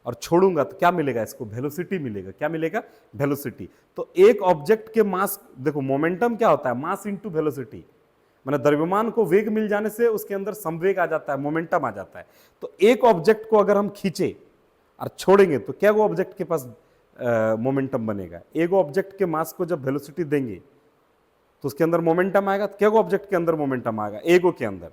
और छोड़ूंगा तो क्या मिलेगा? इसको वेलोसिटी मिलेगा। क्या मिलेगा? वेलोसिटी। तो एक ऑब्जेक्ट के मास, देखो मोमेंटम क्या होता है? मास इंटू वेलोसिटी, माने द्रव्यमान को वेग मिल जाने से उसके अंदर संवेग आ जाता है, मोमेंटम आ जाता है। तो एक ऑब्जेक्ट को अगर हम खींचे और छोड़ेंगे तो क्या वो ऑब्जेक्ट के पास मोमेंटम बनेगा? एक ऑब्जेक्ट के मास को जब वेलोसिटी देंगे तो उसके अंदर मोमेंटम आएगा। तो क्या वो ऑब्जेक्ट के अंदर मोमेंटम आएगा? एगो के अंदर।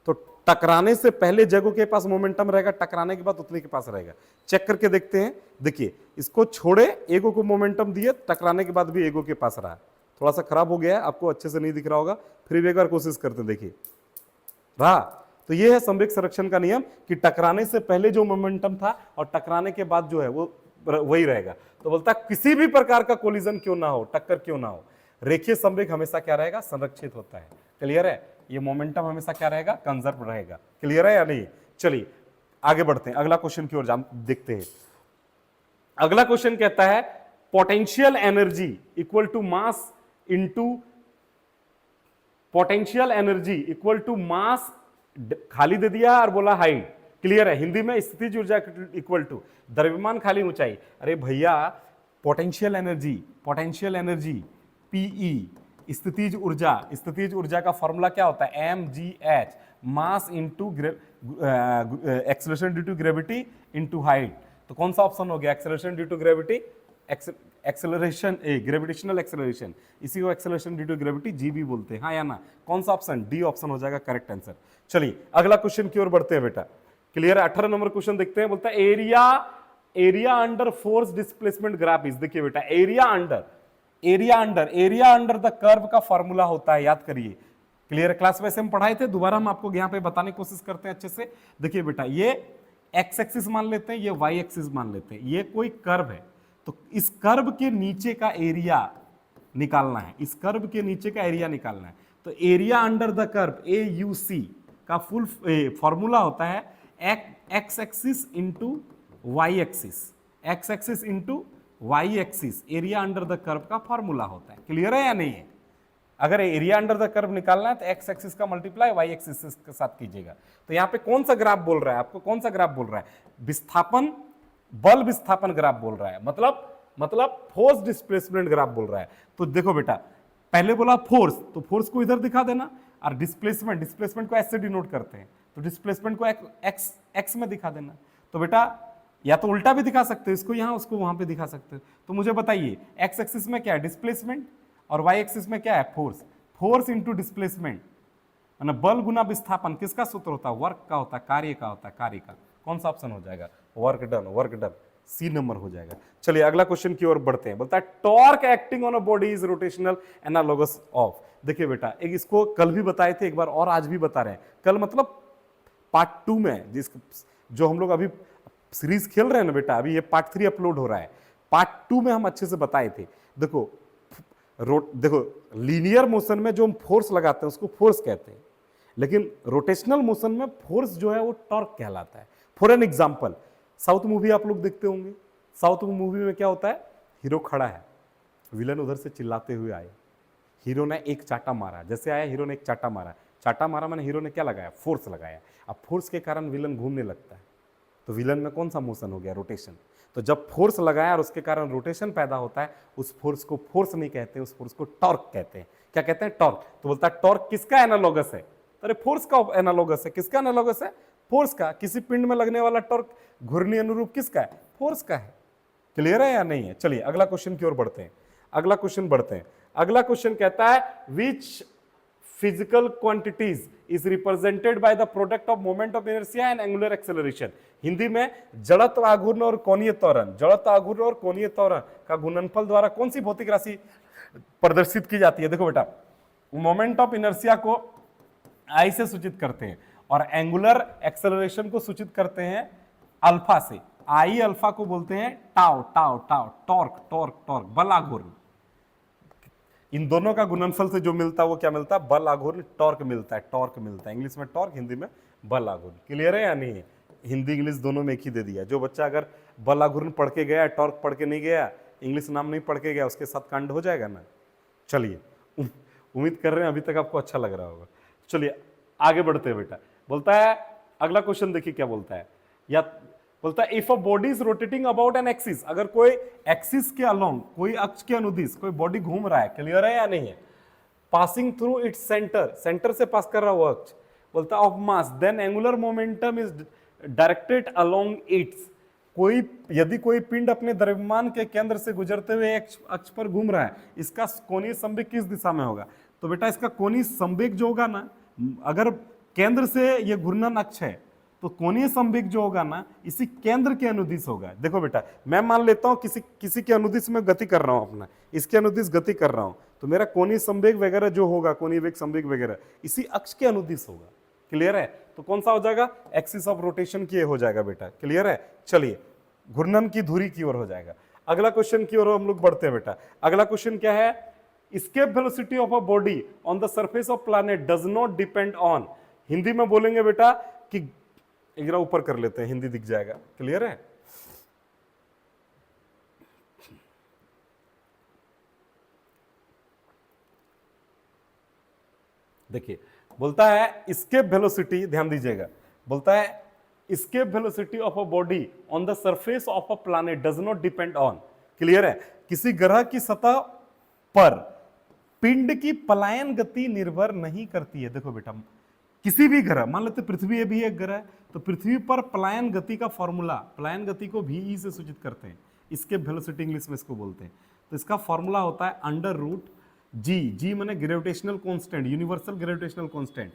तो टकराने से पहले जगह के पास मोमेंटम रहेगा, टकराने के बाद उतने के पास रहेगा। चेक करके देखते हैं। देखिए, इसको छोड़े, एगो को मोमेंटम दिए, टकराने के बाद भी एगो के पास रहा। थोड़ा सा खराब हो गया है, आपको अच्छे से नहीं दिख रहा होगा, फिर भी एक बार कोशिश करते हैं। देखिए रहा। तो ये है संवेग संरक्षण का नियम कि टकराने से पहले जो मोमेंटम था और टकराने के बाद जो है वो वही रहेगा। तो बोलता है किसी भी प्रकार का कोलिजन क्यों ना हो, टक्कर क्यों ना हो, रेखीय संवेग हमेशा क्या रहेगा? संरक्षित होता है। क्लियर है? ये मोमेंटम हमेशा क्या रहेगा? कंजर्व रहेगा। क्लियर है या नहीं? चलिए आगे बढ़ते हैं, अगला क्वेश्चन की ओर देखते हैं। अगला क्वेश्चन कहता है potential energy equal to mass into potential energy equal to mass, खाली दे दिया और बोला हाइट। क्लियर है? हिंदी में स्थितिज ऊर्जा इक्वल टू द्रव्यमान खाली ऊंचाई। अरे भैया, पोटेंशियल एनर्जी पीई, स्थितिज ऊर्जा का फॉर्मूला क्या होता है? mgh, mass into acceleration due to gravity into height. तो कौन सा ऑप्शन हो गया? Acceleration due to gravity, acceleration gravitational acceleration, इसी को acceleration due to gravity GB बोलते हैं। हाँ या ना? कौन सा ऑप्शन? डी ऑप्शन हो जाएगा करेक्ट आंसर। चलिए अगला क्वेश्चन की ओर बढ़ते हैं बेटा। क्लियर है? 18 नंबर क्वेश्चन देखते हैं। बोलता है area under force displacement graph is. देखिए बेटा, एरिया अंडर द कर्व का फॉर्मूला होता है, याद करिए। क्लियर? क्लास वैसे हम पढ़ाए थे, दोबारा हम आपको यहाँ पे बताने की कोशिश करते हैं अच्छे से। देखिए बेटा, ये एक्स एक्सिस मान लेते हैं, ये वाई एक्सिस मान लेते हैं, ये कोई कर्व है। तो इस कर्व के नीचे का एरिया निकालना है, इस कर्व के नीचे का एरिया निकालना है। तो area under the curve AUC का फुल फॉर्मूला होता है X axis into Y axis, X axis into Y axis, area under the curve का फॉर्मूला होता है। क्लियर है या नहीं है? अगर एरिया अंडर द कर्व निकालना है तो एक्स एक्सिस का मल्टीप्लाई वाई एक्सिस के साथ कीजिएगा। तो यहाँ पे कौन सा ग्राफ बोल रहा है आपको? कौन सा ग्राफ बोल रहा है? विस्थापन, बल विस्थापन ग्राफ बोल रहा है, मतलब फोर्स डिस्प्लेसमेंट ग्राफ बोल रहा है। तो देखो बेटा, पहले बोला फोर्स, तो फोर्स को इधर दिखा देना, और डिस्प्लेसमेंट को ऐसे डिनोट करते हैं, तो डिस्प्लेसमेंट को एक्स में दिखा देना। तो बेटा या तो उल्टा भी दिखा सकते हो, इसको यहां उसको वहां पे दिखा सकते हो। तो मुझे बताइए, एक्स एक्सिस में क्या है? डिस्प्लेसमेंट, और वाई एक्सिस में क्या है? फोर्स इंटू डिस्प्लेसमेंट, बल गुना विस्थापन किसका सूत्र होता है? वर्क का होता है, कार्य का होता है, कार्य का। कौन सा ऑप्शन हो जाएगा? वर्क डन, सी नंबर हो जाएगा। चलिए अगला क्वेश्चन की ओर बढ़ते हैं। बोलता है torque acting on a body is rotational analogous of. देखिए बेटा, एक इसको कल भी बताए थे एक बार, और आज भी बता रहे हैं। कल मतलब पार्ट 2 में, जो हम लोग अभी सीरीज खेल रहे हैं ना बेटा, अभी ये पार्ट 3 अपलोड हो रहा है। पार्ट 2 में हम अच्छे से बताए थे। देखो लीनियर मोशन में जो हम फोर्स लगाते हैं उसको फोर्स कहते हैं, लेकिन रोटेशनल मोशन में फोर्स जो है वो टॉर्क कहलाता है। For an example, south movie आप लोग देखते होंगे। साउथ मूवी में क्या होता है? हीरो खड़ा है, विलन उधर से चिल्लाते हुए आए, हीरो ने एक चाटा मारा। जैसे आया हीरो ने एक चाटा मारा माने हीरो ने क्या लगाया? फोर्स लगाया। अब फोर्स के कारण विलन घूमने लगता है, तो विलन में कौन सा मोशन हो गया? रोटेशन। तो जब फोर्स लगाया और उसके कारण रोटेशन पैदा होता है, उस फोर्स को फोर्स नहीं कहते, उस फोर्स को टॉर्क कहते हैं। क्या कहते हैं? टॉर्क। तो बोलता है टॉर्क किसका एनालॉगस है? अरे फोर्स का एनालॉगस है। किसका एनालॉगस है? फोर्स का। किसी पिंड में लगने वाला टॉर्क घूर्णी अनुरूप किसका है? फोर्स का है। क्लियर है या नहीं है? चलिए अगला क्वेश्चन की ओर बढ़ते हैं। अगला क्वेश्चन कहता है which physical quantities is represented by the product of moment of inertia and angular acceleration. Hindi में जड़त्व आघूर्ण और कोणीय त्वरण, का गुणनफल द्वारा कौन सी भौतिक राशि प्रदर्शित की जाती है? देखो बेटा, मोमेंट ऑफ इनर्शिया को आई से सूचित करते हैं और एंगुलर एक्सेलरेशन को सूचित करते हैं अल्फा से। आई अल्फा को बोलते हैं टाउ, टॉर्क, बल आघूर्ण। इन दोनों का गुणनफल से जो मिलता है वो क्या मिलता है, बल आघूर्ण टॉर्क मिलता है, टॉर्क मिलता है। इंग्लिश में टॉर्क, हिंदी में बल आघूर्ण। क्लियर है या नहीं है? हिंदी इंग्लिश दोनों में एक ही दे दिया। जो बच्चा अगर बल आघूर्ण पढ़ के गया, टॉर्क पढ़ के नहीं गया, इंग्लिश नाम नहीं पढ़ के गया, उसके साथ कांड हो जाएगा ना। चलिए, उम्मीद कर रहे हैं अभी तक आपको अच्छा लग रहा होगा। चलिए आगे बढ़ते हैं बेटा। बोलता है अगला क्वेश्चन, देखिए क्या बोलता है। या बोलता है if a body is rotating about an axis, अगर कोई एक्सिस के अलोंग, कोई अक्ष के अनुदिश कोई बॉडी घूम रहा है, क्लियर है या नहीं है, passing through its centre, centre से पास कर रहा वो अक्ष, बोलता है of mass, then angular momentum is directed along its, कोई यदि कोई पिंड अपने द्रव्यमान के केंद्र से गुजरते हुए अक्ष पर घूम रहा है, इसका कोणीय संवेग किस दिशा में होगा? तो बेटा इसका कोणीय संवेग जो होगा ना, अगर केंद्र से ये घूर्णन अक्ष है तो कोणीय संवेग जो होगा ना इसी केंद्र के अनुदिश होगा। देखो बेटा, मैं मान लेता हूं किसी के अनुदिश में गति कर रहा हूं, अपना इसके अनुदिश गति कर रहा हूं, तो मेरा कोणीय संवेग वगैरह जो होगा, कोणीय वेग संवेग वगैरह इसी अक्ष के अनुदिश होगा। क्लियर है? तो कौन सा हो जाएगा? एक्सिस ऑफ रोटेशन की हो जाएगा बेटा। क्लियर है? चलिए, घूर्णन की धुरी की ओर हो जाएगा। अगला क्वेश्चन की ओर हम लोग बढ़ते हैं बेटा। अगला क्वेश्चन क्या है? Escape velocity of a body on the surface of planet does not depend on, Hindi में बोलेंगे बेटा कि एक जरा ऊपर कर लेते हैं, हिंदी दिख जाएगा। क्लियर है? देखिए, बोलता है एस्केप वेलोसिटी, ध्यान दीजिएगा, बोलता है escape velocity of a body on the surface of a planet does not depend on. Clear है? किसी ग्रह की सतह पर पिंड की पलायन गति निर्भर नहीं करती है। देखो बेटा, किसी भी ग्रह, मान लेते पृथ्वी ये भी एक ग्रह है, तो पृथ्वी पर पलायन गति का फॉर्मूला, पलायन गति को VE से सूचित करते हैं, इसके वेलोसिटी इंग्लिश में इसको बोलते हैं। तो इसका फॉर्मूला होता है अंडर रूट जी, जी माने gravitational constant, universal gravitational constant,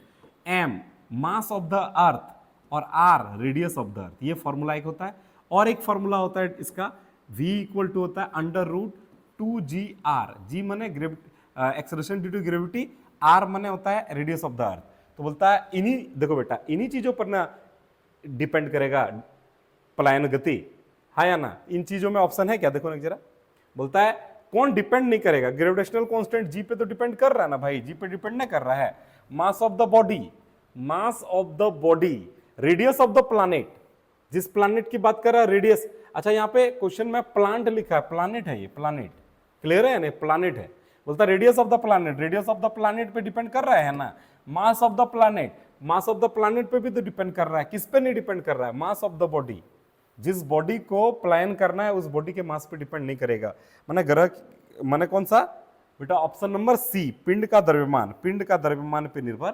m mass of the earth और r radius of the earth. ये फॉर्मूला एक होता है। और एक फॉर्मूला होता है इसका V इक्वल टू होता है अंडर रूट 2GR, जी माने acceleration due to gravity, r माने होता है रेडियस ऑफ द अर्थ। तो बोलता है इन्हीं, देखो बेटा, इन्हीं चीजों पर ना डिपेंड करेगा पलायन गति, हाँ या ना? इन चीजों में ऑप्शन है क्या? देखो ना जरा, बोलता है कौन डिपेंड नहीं करेगा? ग्रेविटेशनल कांस्टेंट जी पे तो डिपेंड कर रहा है ना भाई, जी पे डिपेंड नहीं कर रहा है। मास of the body, mass of the body, radius of the planet, जिस प्लैनेट की बात कर रहा है रेडियस। अच्छा, यहाँ पे क्वेश्चन में प्लांट लिखा है, प्लैनेट है ये, प्लैनेट। क्लियर है ना? प्लैनेट है। बोलता है radius of the planet, radius of the planet पे डिपेंड कर रहा है ना। मास of the planet, mass of the planet पे भी तो डिपेंड कर रहा है। किस पे नहीं डिपेंड कर रहा है? मास ऑफ द बॉडी, जिस बॉडी को प्लायन करना है उस बॉडी के मास पे डिपेंड नहीं करेगा। माने ग्रह, माने कौन सा बेटा? ऑप्शन नंबर सी, पिंड का द्रव्यमान, पिंड का द्रव्यमान पे निर्भर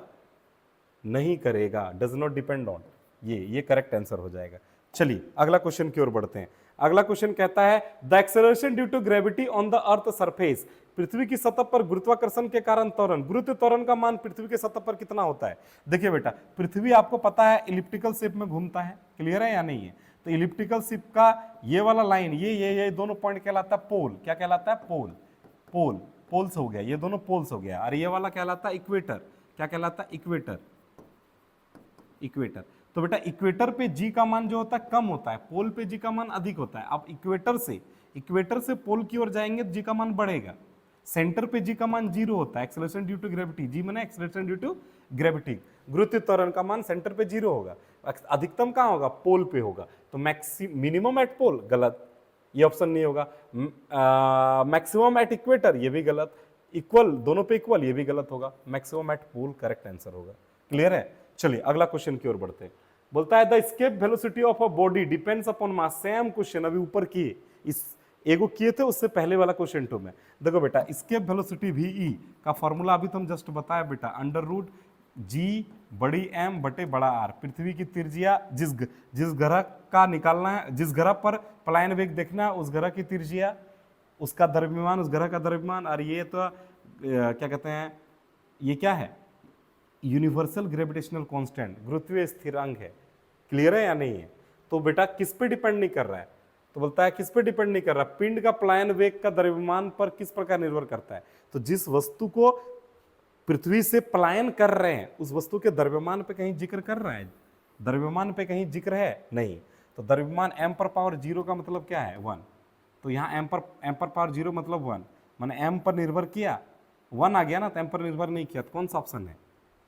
नहीं करेगा, डज नॉट डिपेंड ऑन। ये करेक्ट आंसर हो जाएगा। चलिए अगला क्वेश्चन की ओर बढ़ते हैं। अगला क्वेश्चन कहता है the acceleration due to gravity on the earth surface, पृथ्वी की सतह पर गुरुत्वाकर्षण के कारण त्वरण, गुरुत्व त्वरण का मान पृथ्वी की सतह पर कितना होता है? देखिए बेटा, पृथ्वी आपको पता है इलिप्टिकल शेप में घूमता है। क्लियर है या नहीं है? तो इलिप्टिकल शेप का ये वाला लाइन, ये दोनों पॉइंट कहलाता है पोल। क्या कहलाता है? पोल। पोल, पोल्स हो गया, ये दोनों पोल्स हो गया। और ये वाला कहलाता है इक्वेटर। क्या कहलाता है? इक्वेटर। इक्वेटर। तो बेटा इक्वेटर पे जी का मान जो होता है कम होता है, पोल पे जी का मान अधिक होता है। अब इक्वेटर से पोल की ओर जाएंगे तो जी का मान बढ़ेगा। सेंटर पे जी का मान 0 होता है, एक्सेलरेशन ड्यू टू ग्रेविटी, जी माने एक्सेलरेशन ड्यू टू ग्रेविटी, गुरुत्व त्वरण का मान सेंटर पे 0 होगा। अधिकतम कहाँ होगा? पोल पे होगा। तो मिनिमम एट पोल गलत, ये ऑप्शन नहीं होगा। मैक्सिमम एट इक्वेटर, ये भी गलत। इक्वल, दोनों पे इक्वल, ये भी गलत होगा। मैक्सिमम एट पोल करेक्ट आंसर होगा। क्लियर है? चलिए अगला क्वेश्चन की ओर बढ़ते हैं। बोलता है the escape velocity of a body depends upon mass, same question अभी ऊपर किए, इस एगो किए थे उससे पहले वाला क्वेश्चन 2 में। देखो बेटा, एस्केप वेलोसिटी VE का फॉर्मूला अभी तुम जस्ट बताया बेटा, अंडर रूट जी बड़ी M बटे बड़ा R। पृथ्वी की त्रिज्या, जिस ग्रह का निकालना है, जिस ग्रह पर पलायन वेग देखना है, उस ग्रह की त्रिज्या, उसका द्रव्यमान, उस ग्रह का द्रव्यमान। और ये तो क्या कहते हैं, ये क्या है? यूनिवर्सल ग्रेविटेशनल कांस्टेंट, गुरुत्वीय स्थिरांक है। क्लियर है या नहीं है? तो बेटा किस पे डिपेंड नहीं कर रहा है? तो बोलता है किस पे डिपेंड नहीं कर रहा? पिंड का पलायन वेग का द्रव्यमान पर किस प्रकार निर्भर करता है? तो जिस वस्तु को पृथ्वी से पलायन कर रहे हैं उस वस्तु के द्रव्यमान पे कहीं जिक्र कर रहा है? द्रव्यमान पे कहीं जिक्र है? नहीं। तो द्रव्यमान m पर पावर 0 का मतलब क्या है? 1। तो यहाँ m पर पावर 0 मतलब 1, माने m पर निर्भर किया 1 आ गया ना, टेम्पर निर्भर नहीं किया, तो कौन सा ऑप्शन है?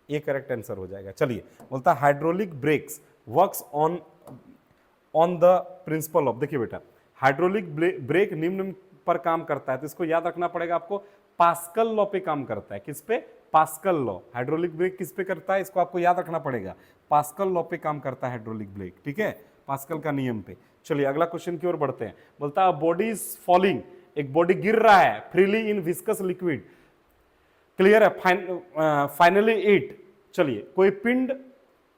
ए करेक्ट आंसर हो जाएगा। चलिए, बोलता है hydraulic breaks works on on the principle of, देखिए बेटा, हाइड्रोलिक ब्रेक निम्न पर काम करता है, तो इसको याद रखना पड़ेगा आपको, पास्कल लॉ पे काम करता है। किस पे? Pascal law. हाइड्रोलिक ब्रेक किस पे करता है, इसको आपको याद रखना पड़ेगा, पास्कल लॉ पे काम करता है हाइड्रोलिक ब्रेक, ठीक है, पास्कल का नियम पे। चलिए अगला क्वेश्चन की ओर बढ़ते हैं। बोलता है बॉडी इज फॉलिंग, एक बॉडी गिर रहा है freely in viscous liquid, clear है, फाइनली इट, चलिए कोई पिंड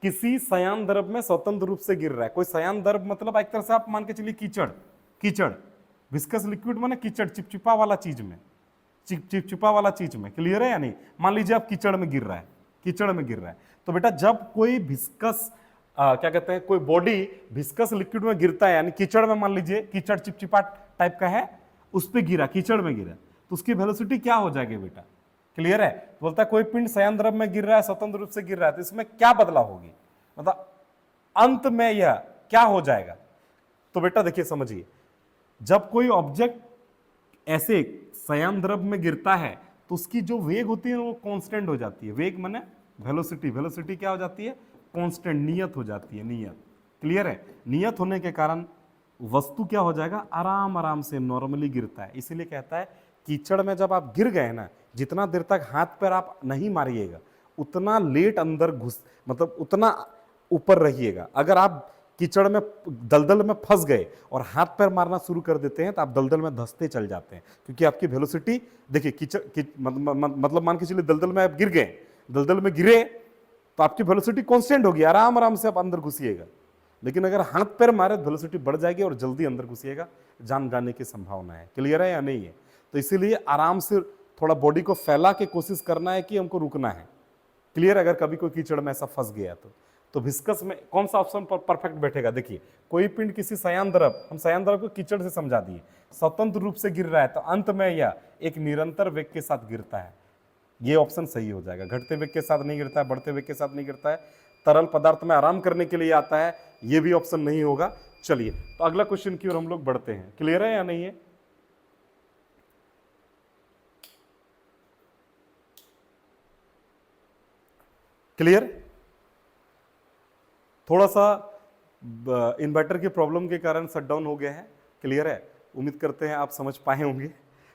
किसी सयान द्रव में स्वतंत्र रूप से गिर रहा है। कोई सयान द्रव मतलब एक तरह से आप मान के चलिए कीचड़, कीचड़, विस्कस लिक्विड माने कीचड़, चिपचिपा वाला चीज में, चिपचिपा वाला चीज में, क्लियर है या नहीं? मान लीजिए आप कीचड़ में गिर रहा है, कीचड़ में गिर रहा है, तो बेटा जब कोई विस्कस क्या कहते हैं, कोई बॉडी विस्कस लिक्विड में गिरता है, यानी कीचड़ में, मान लीजिए कीचड़ चिपचिपा टाइप का है, उस पर गिरा, कीचड़ में गिरा, तो उसकी वेलोसिटी क्या हो जाएगी बेटा? क्लियर है? बोलता है कोई पिंड सयान द्रव में गिर रहा है, स्वतंत्र रूप से गिर रहा है, तो इसमें क्या बदलाव होगी, मतलब अंत में यह क्या हो जाएगा? तो बेटा देखिए समझिए, जब कोई ऑब्जेक्ट ऐसे सयान द्रव में गिरता है तो उसकी जो वेग होती है वो कांस्टेंट हो जाती है। वेग माने वेलोसिटी, वेलोसिटी क्या हो जाती है? कांस्टेंट, नियत हो जाती है, नियत। क्लियर है? नियत होने के कारण वस्तु क्या हो जाएगा? आराम आराम से नॉर्मली गिरता है। इसीलिए कहता है कीचड़ में जब आप गिर गए ना, जितना देर तक हाथ पैर आप नहीं मारिएगा उतना लेट अंदर घुस, मतलब उतना ऊपर रहिएगा। अगर आप कीचड़ में, दलदल में फंस गए और हाथ पैर मारना शुरू कर देते हैं तो आप दलदल में धंसते चल जाते हैं, क्योंकि आपकी वेलोसिटी, देखिए मतलब मान के चलिए दलदल में आप गिर गए, दलदल में गिरे तो आपकी वेलोसिटी कांस्टेंट होगी, आराम आराम से आप अंदर घुसिएगा। लेकिन अगर हाथ पैर मारे तो वेलोसिटी बढ़ जाएगी और जल्दी अंदर घुसिएगा, जान जाने की संभावना है। क्लियर है या नहीं है? तो इसीलिए आराम से थोड़ा बॉडी को फैला के कोशिश करना है कि हमको रुकना है। क्लियर? अगर कभी कोई कीचड़ में ऐसा फंस गया तो विस्कस में कौन सा ऑप्शन पर परफेक्ट बैठेगा? देखिए, कोई पिंड किसी सयान द्रव, हम सयान द्रव को कीचड़ से समझा दिए, स्वतंत्र रूप से गिर रहा है, तो अंत में यह एक निरंतर वेग के साथ गिरता है। ये ऑप्शन सही हो जाएगा। घटते वेग के साथ नहीं गिरता है, बढ़ते वेग के साथ नहीं गिरता है, तरल पदार्थ में आराम करने के लिए आता है, ये भी ऑप्शन नहीं होगा। चलिए तो अगला क्वेश्चन की ओर हम लोग बढ़ते हैं। क्लियर है या नहीं है? क्लियर? थोड़ा सा इन्वर्टर की प्रॉब्लम के कारण शटडाउन हो गया है। क्लियर है? उम्मीद करते हैं आप समझ पाए होंगे।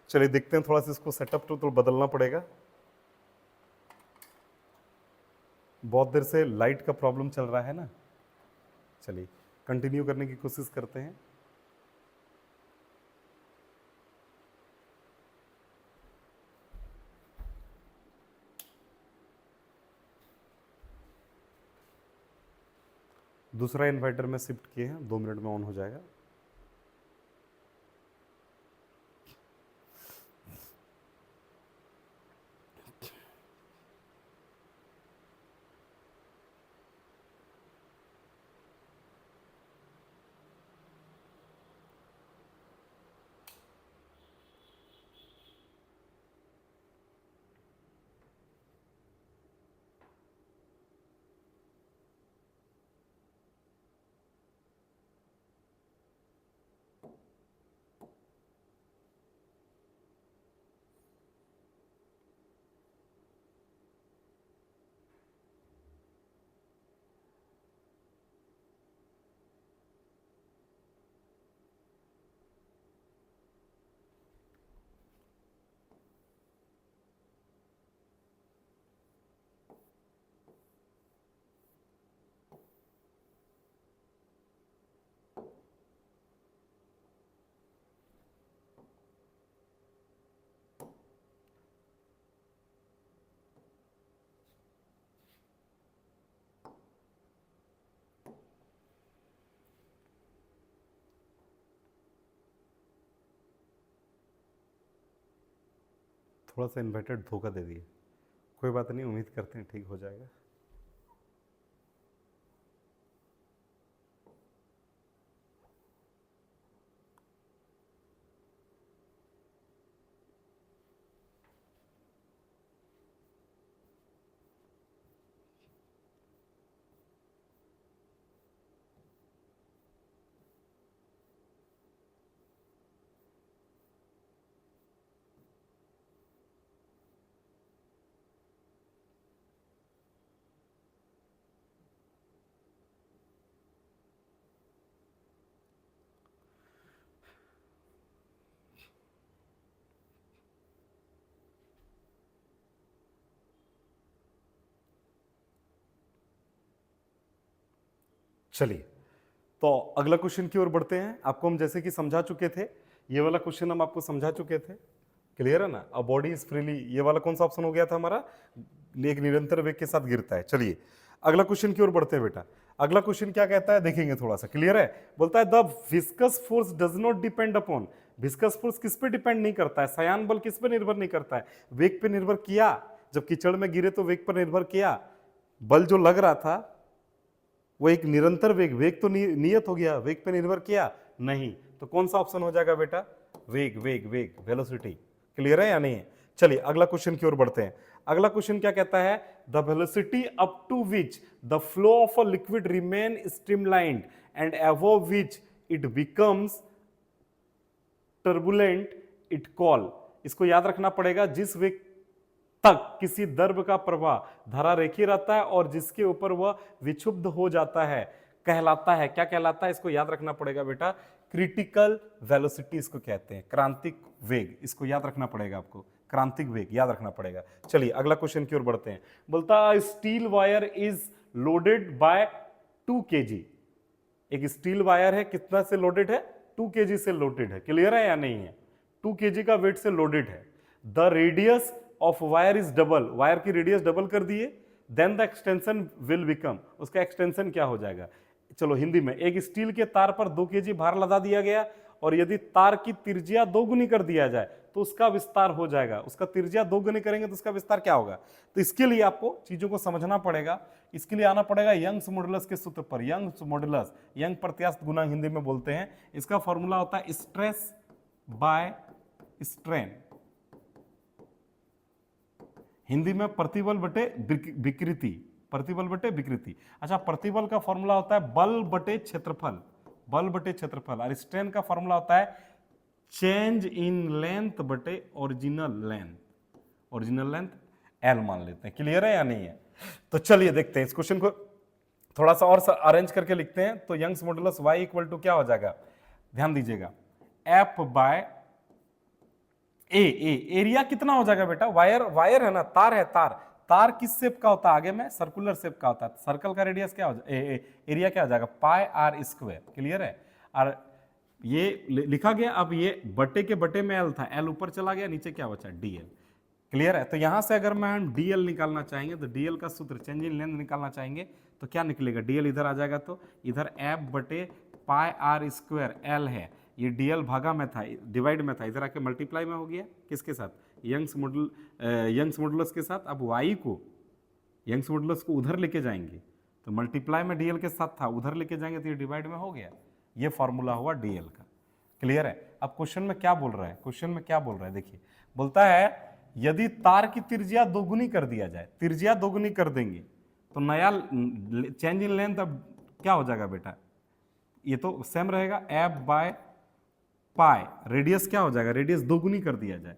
चलिए देखते हैं, थोड़ा सा इसको सेटअप तो बदलना पड़ेगा। बहुत देर से लाइट का प्रॉब्लम चल रहा है ना। चलिए कंटिन्यू करने की कोशिश करते हैं। दूसरा इन्वर्टर में शिफ्ट किए हैं, 2 मिनट में ऑन हो जाएगा। थोड़ा सा इन्वर्टर धोखा दे दिए, कोई बात नहीं, उम्मीद करते हैं ठीक हो जाएगा। चलिए, तो अगला क्वेश्चन की ओर बढ़ते हैं। आपको हम जैसे कि समझा चुके थे, ये वाला क्वेश्चन हम आपको समझा चुके थे, क्लियर है ना। अ बॉडी इज फ्रीली, ये वाला कौन सा ऑप्शन हो गया था हमारा, एक निरंतर वेग के साथ गिरता है। चलिए अगला क्वेश्चन की ओर बढ़ते हैं बेटा। अगला क्वेश्चन क्या कहता है देखेंगे थोड़ा सा, क्लियर है। बोलता है the viscous force does not depend upon, viscous force किस पे डिपेंड नहीं करता है, सयान बल किस पे निर्भर नहीं करता है, वेग पे निर्भर किया। जब कीचड़ में गिरे तो वेग पर निर्भर किया, बल जो लग रहा था वो एक निरंतर वेग, वेग तो नियत हो गया, वेग पे निर्भर किया नहीं। तो कौन सा ऑप्शन हो जाएगा बेटा, वेग, वेग, वेग, वेलोसिटी। क्लियर है या नहीं है। चलिए अगला क्वेश्चन की ओर बढ़ते हैं। अगला क्वेश्चन क्या कहता है, the velocity up to which the flow of a liquid remain streamlined and above which it becomes turbulent it call. इसको याद रखना पड़ेगा, जिस वेग तक किसी द्रव का प्रवाह धारा रेखीय रहता है और जिसके ऊपर वह विक्षुब्ध हो जाता है कहलाता है, क्या कहलाता है, इसको याद रखना पड़ेगा बेटा, क्रिटिकल वेलोसिटी इसको कहते हैं, क्रांतिक वेग। इसको याद रखना पड़ेगा आपको, क्रांतिक वेग याद रखना पड़ेगा। चलिए अगला क्वेश्चन की ओर बढ़ते हैं। बोलता steel wire is loaded by 2 kg। एक स्टील वायर है, कितना से लोडेड है, 2 kg से लोडेड है। क्लियर है या नहीं है, 2 kg का वेट से लोडेड है। The radius of wire is double, wire की रेडियस डबल कर दिए, then the extension will become, उसका एक्सटेंशन क्या हो जाएगा। चलो हिंदी में, एक स्टील के तार पर 2 kg भार लदा दिया गया और यदि तार की त्रिज्या 2 गुनी कर दिया जाए तो उसका विस्तार हो जाएगा। उसका त्रिज्या 2 गुनी करेंगे तो उसका विस्तार क्या होगा। तो इसके लिए आपको चीजों को समझना पड़ेगा, इसके लिए आना पड़ेगा यंग्स मॉडुलस के सूत्र पर। यंग्स मॉडुलस, यंग प्रत्यास्थ गुणांक हिंदी में बोलते हैं। इसका फॉर्मूला होता है स्ट्रेस बाय स्ट्रेन, हिंदी में प्रतिबल बटे विकृति, प्रतिबल बटे विकृति। अच्छा, प्रतिबल का फॉर्मूला होता है बल बटे क्षेत्रफल, बल बटे क्षेत्रफल। और स्ट्रेन का फॉर्मूला होता है चेंज इन लेंथ बटे original length, original length L मान लेते हैं। क्लियर है या नहीं है। तो चलिए देखते हैं इस क्वेश्चन को थोड़ा सा और अरेंज करके लिखते हैं। तो Young's modulus y equal to क्या हो जाएगा, ध्यान दीजिएगा, एफ बाय ए। एरिया कितना हो जाएगा बेटा, वायर, वायर है ना, तार है, तार, तार किस शेप का होता है, आगे में सर्कुलर शेप का होता है। सर्कल का रेडियस क्या हो जाएगा, एरिया क्या हो जाएगा, पाई आर स्क्वायर। क्लियर है। और ये लिखा गया, अब ये बटे के बटे में एल था, एल ऊपर चला गया, नीचे क्या बचा, डीएल। क्लियर है। तो यहां से अगर मैं डीएल निकालना चाहेंगे तो डीएल का सूत्र, चेंज इन लेंथ निकालना चाहेंगे तो क्या निकलेगा, डीएल इधर आ जाएगा तो इधर एफ बटे पाई आर स्क्वायर एल है, ये डीएल भागा में था, डिवाइड में था, इधर आके मल्टीप्लाई में हो गया किसके साथ, यंग्स मॉडुलस के साथ। अब वाई को, यंग्स मॉडुलस को उधर लेके जाएंगे तो मल्टीप्लाई में डीएल के साथ था, उधर लेके जाएंगे तो ये डिवाइड में हो गया। ये फॉर्मूला हुआ डीएल का। क्लियर है। अब क्वेश्चन में क्या बोल रहा है, क्वेश्चन में क्या बोल रहा है देखिए, बोलता है यदि तार की त्रिज्या दोगुनी कर दिया जाए, त्रिज्या दोगुनी कर देंगे तो नया चेंज इन लेंथ अब क्या हो जाएगा बेटा, ये तो सेम रहेगा, एफ बाय पाई, रेडियस क्या हो जाएगा, रेडियस दो गुनी कर दिया जाए,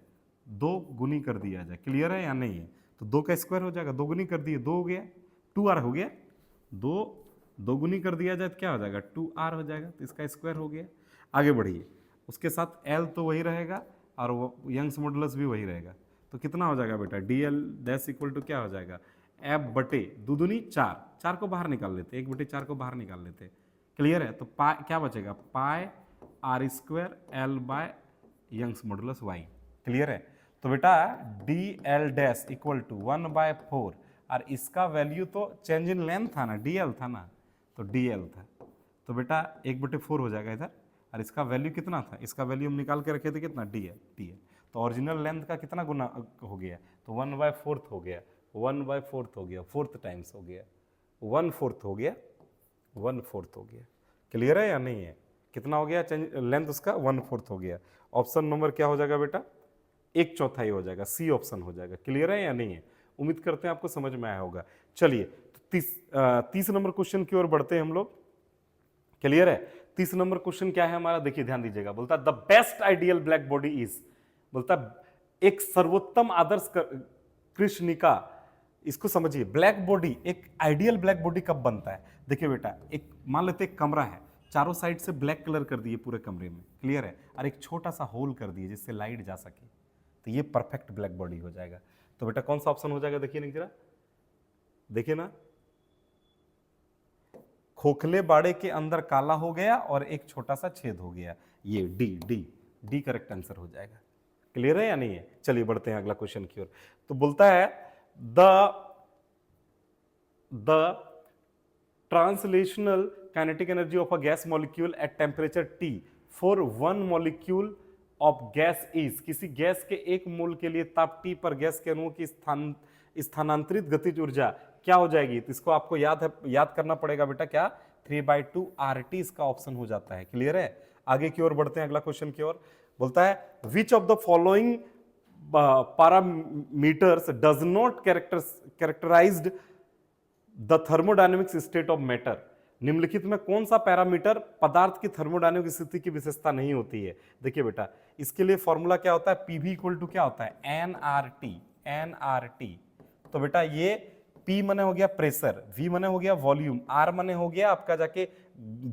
दो गुनी कर दिया जाए। क्लियर है या नहीं है। तो 2 का स्क्वायर हो जाएगा, दो गुनी कर दिए 2 हो गया, 2r हो गया, दो गुनी कर दिया जाए तो क्या हो जाएगा, 2r हो जाएगा, तो इसका स्क्वायर हो गया। आगे बढ़िए, उसके साथ l तो वही रहेगा और वो यंग्स मॉडुलस भी वही रहेगा। तो कितना हो जाएगा बेटा, dl डैश इक्वल टू क्या हो जाएगा, f बटे दो दूनी 4, 4 को बाहर निकाल लेते, 1 बटे 4 को बाहर निकाल लेते। क्लियर है। तो पाई क्या बचेगा, pi r square l by Young's modulus Y. Clear है। तो बेटा d l dash equal to 1/4 और इसका वैल्यू तो चेंज इन लेंथ था ना, डी एल था ना, तो डी एल था, तो बेटा 1/4 हो जाएगा इधर। और इसका वैल्यू कितना था, इसका वैल्यू हम निकाल के रखे थे कितना, डी एल। तो ओरिजिनल लेंथ का कितना गुना हो गया, तो 1/4 हो गया, 1/4 हो गया, 4th टाइम्स हो गया, 1/4 हो गया, 1/4 हो गया। क्लियर है या नहीं है। कितना हो गया चेंज लेंथ उसका, 1/4 हो गया। ऑप्शन नंबर क्या हो जाएगा बेटा, 1/4 हो जाएगा, सी ऑप्शन हो जाएगा। क्लियर है या नहीं है। उम्मीद करते हैं आपको समझ में आया होगा। चलिए तो 30 नंबर क्वेश्चन की ओर बढ़ते हैं हम लोग। क्लियर है। 30 नंबर क्वेश्चन क्या है हमारा, देखिए ध्यान दीजिएगा। बोलता है the best ideal black body is, बोलता है एक सर्वोत्तम आदर्श कृष्णिका। इसको समझिए, ब्लैक बॉडी, एक आइडियल ब्लैक बॉडी कब बनता है। देखिए बेटा, एक मान लेते एक कमरा है, चारों साइड से ब्लैक कलर कर दिए पूरे कमरे में, क्लियर है, और एक छोटा सा होल कर दिए जिससे लाइट जा सके, तो ये परफेक्ट ब्लैक बॉडी हो जाएगा। तो बेटा कौन सा ऑप्शन हो जाएगा, देखिए ना जरा, देखिए ना, खोखले बाड़े के अंदर काला हो गया और एक छोटा सा छेद हो गया, ये D D D correct answer हो जाएगा। क्लियर है या नहीं है? चलिए बढ़ते हैं अगला क्वेश्चन की ओर। तो बोलता है the translational kinetic energy of a gas molecule at temperature T for one molecule of gas is, किसी गैस के एक मोल के लिए ताप T पर गैस के अणुओं की स्थानांतरित गतिज ऊर्जा क्या हो जाएगी? तो इसको आपको याद करना पड़ेगा बेटा, क्या 3/2 RT इसका ऑप्शन हो जाता है। क्लियर है? आगे की ओर बढ़ते हैं अगला क्वेश्चन की ओर। बोलता है which of the following parameters does not characterized the thermodynamics state of matter, निम्नलिखित में कौन सा पैरामीटर पदार्थ की थर्मोडायनेमिक स्थिति की विशेषता नहीं होती है? देखिए बेटा, इसके लिए फॉर्मूला क्या होता है? पीवी इक्वल टू क्या होता है? एनआरटी। तो बेटा ये P मने हो गया प्रेशर, V मने हो गया वॉल्यूम, R मने हो गया आपका जाके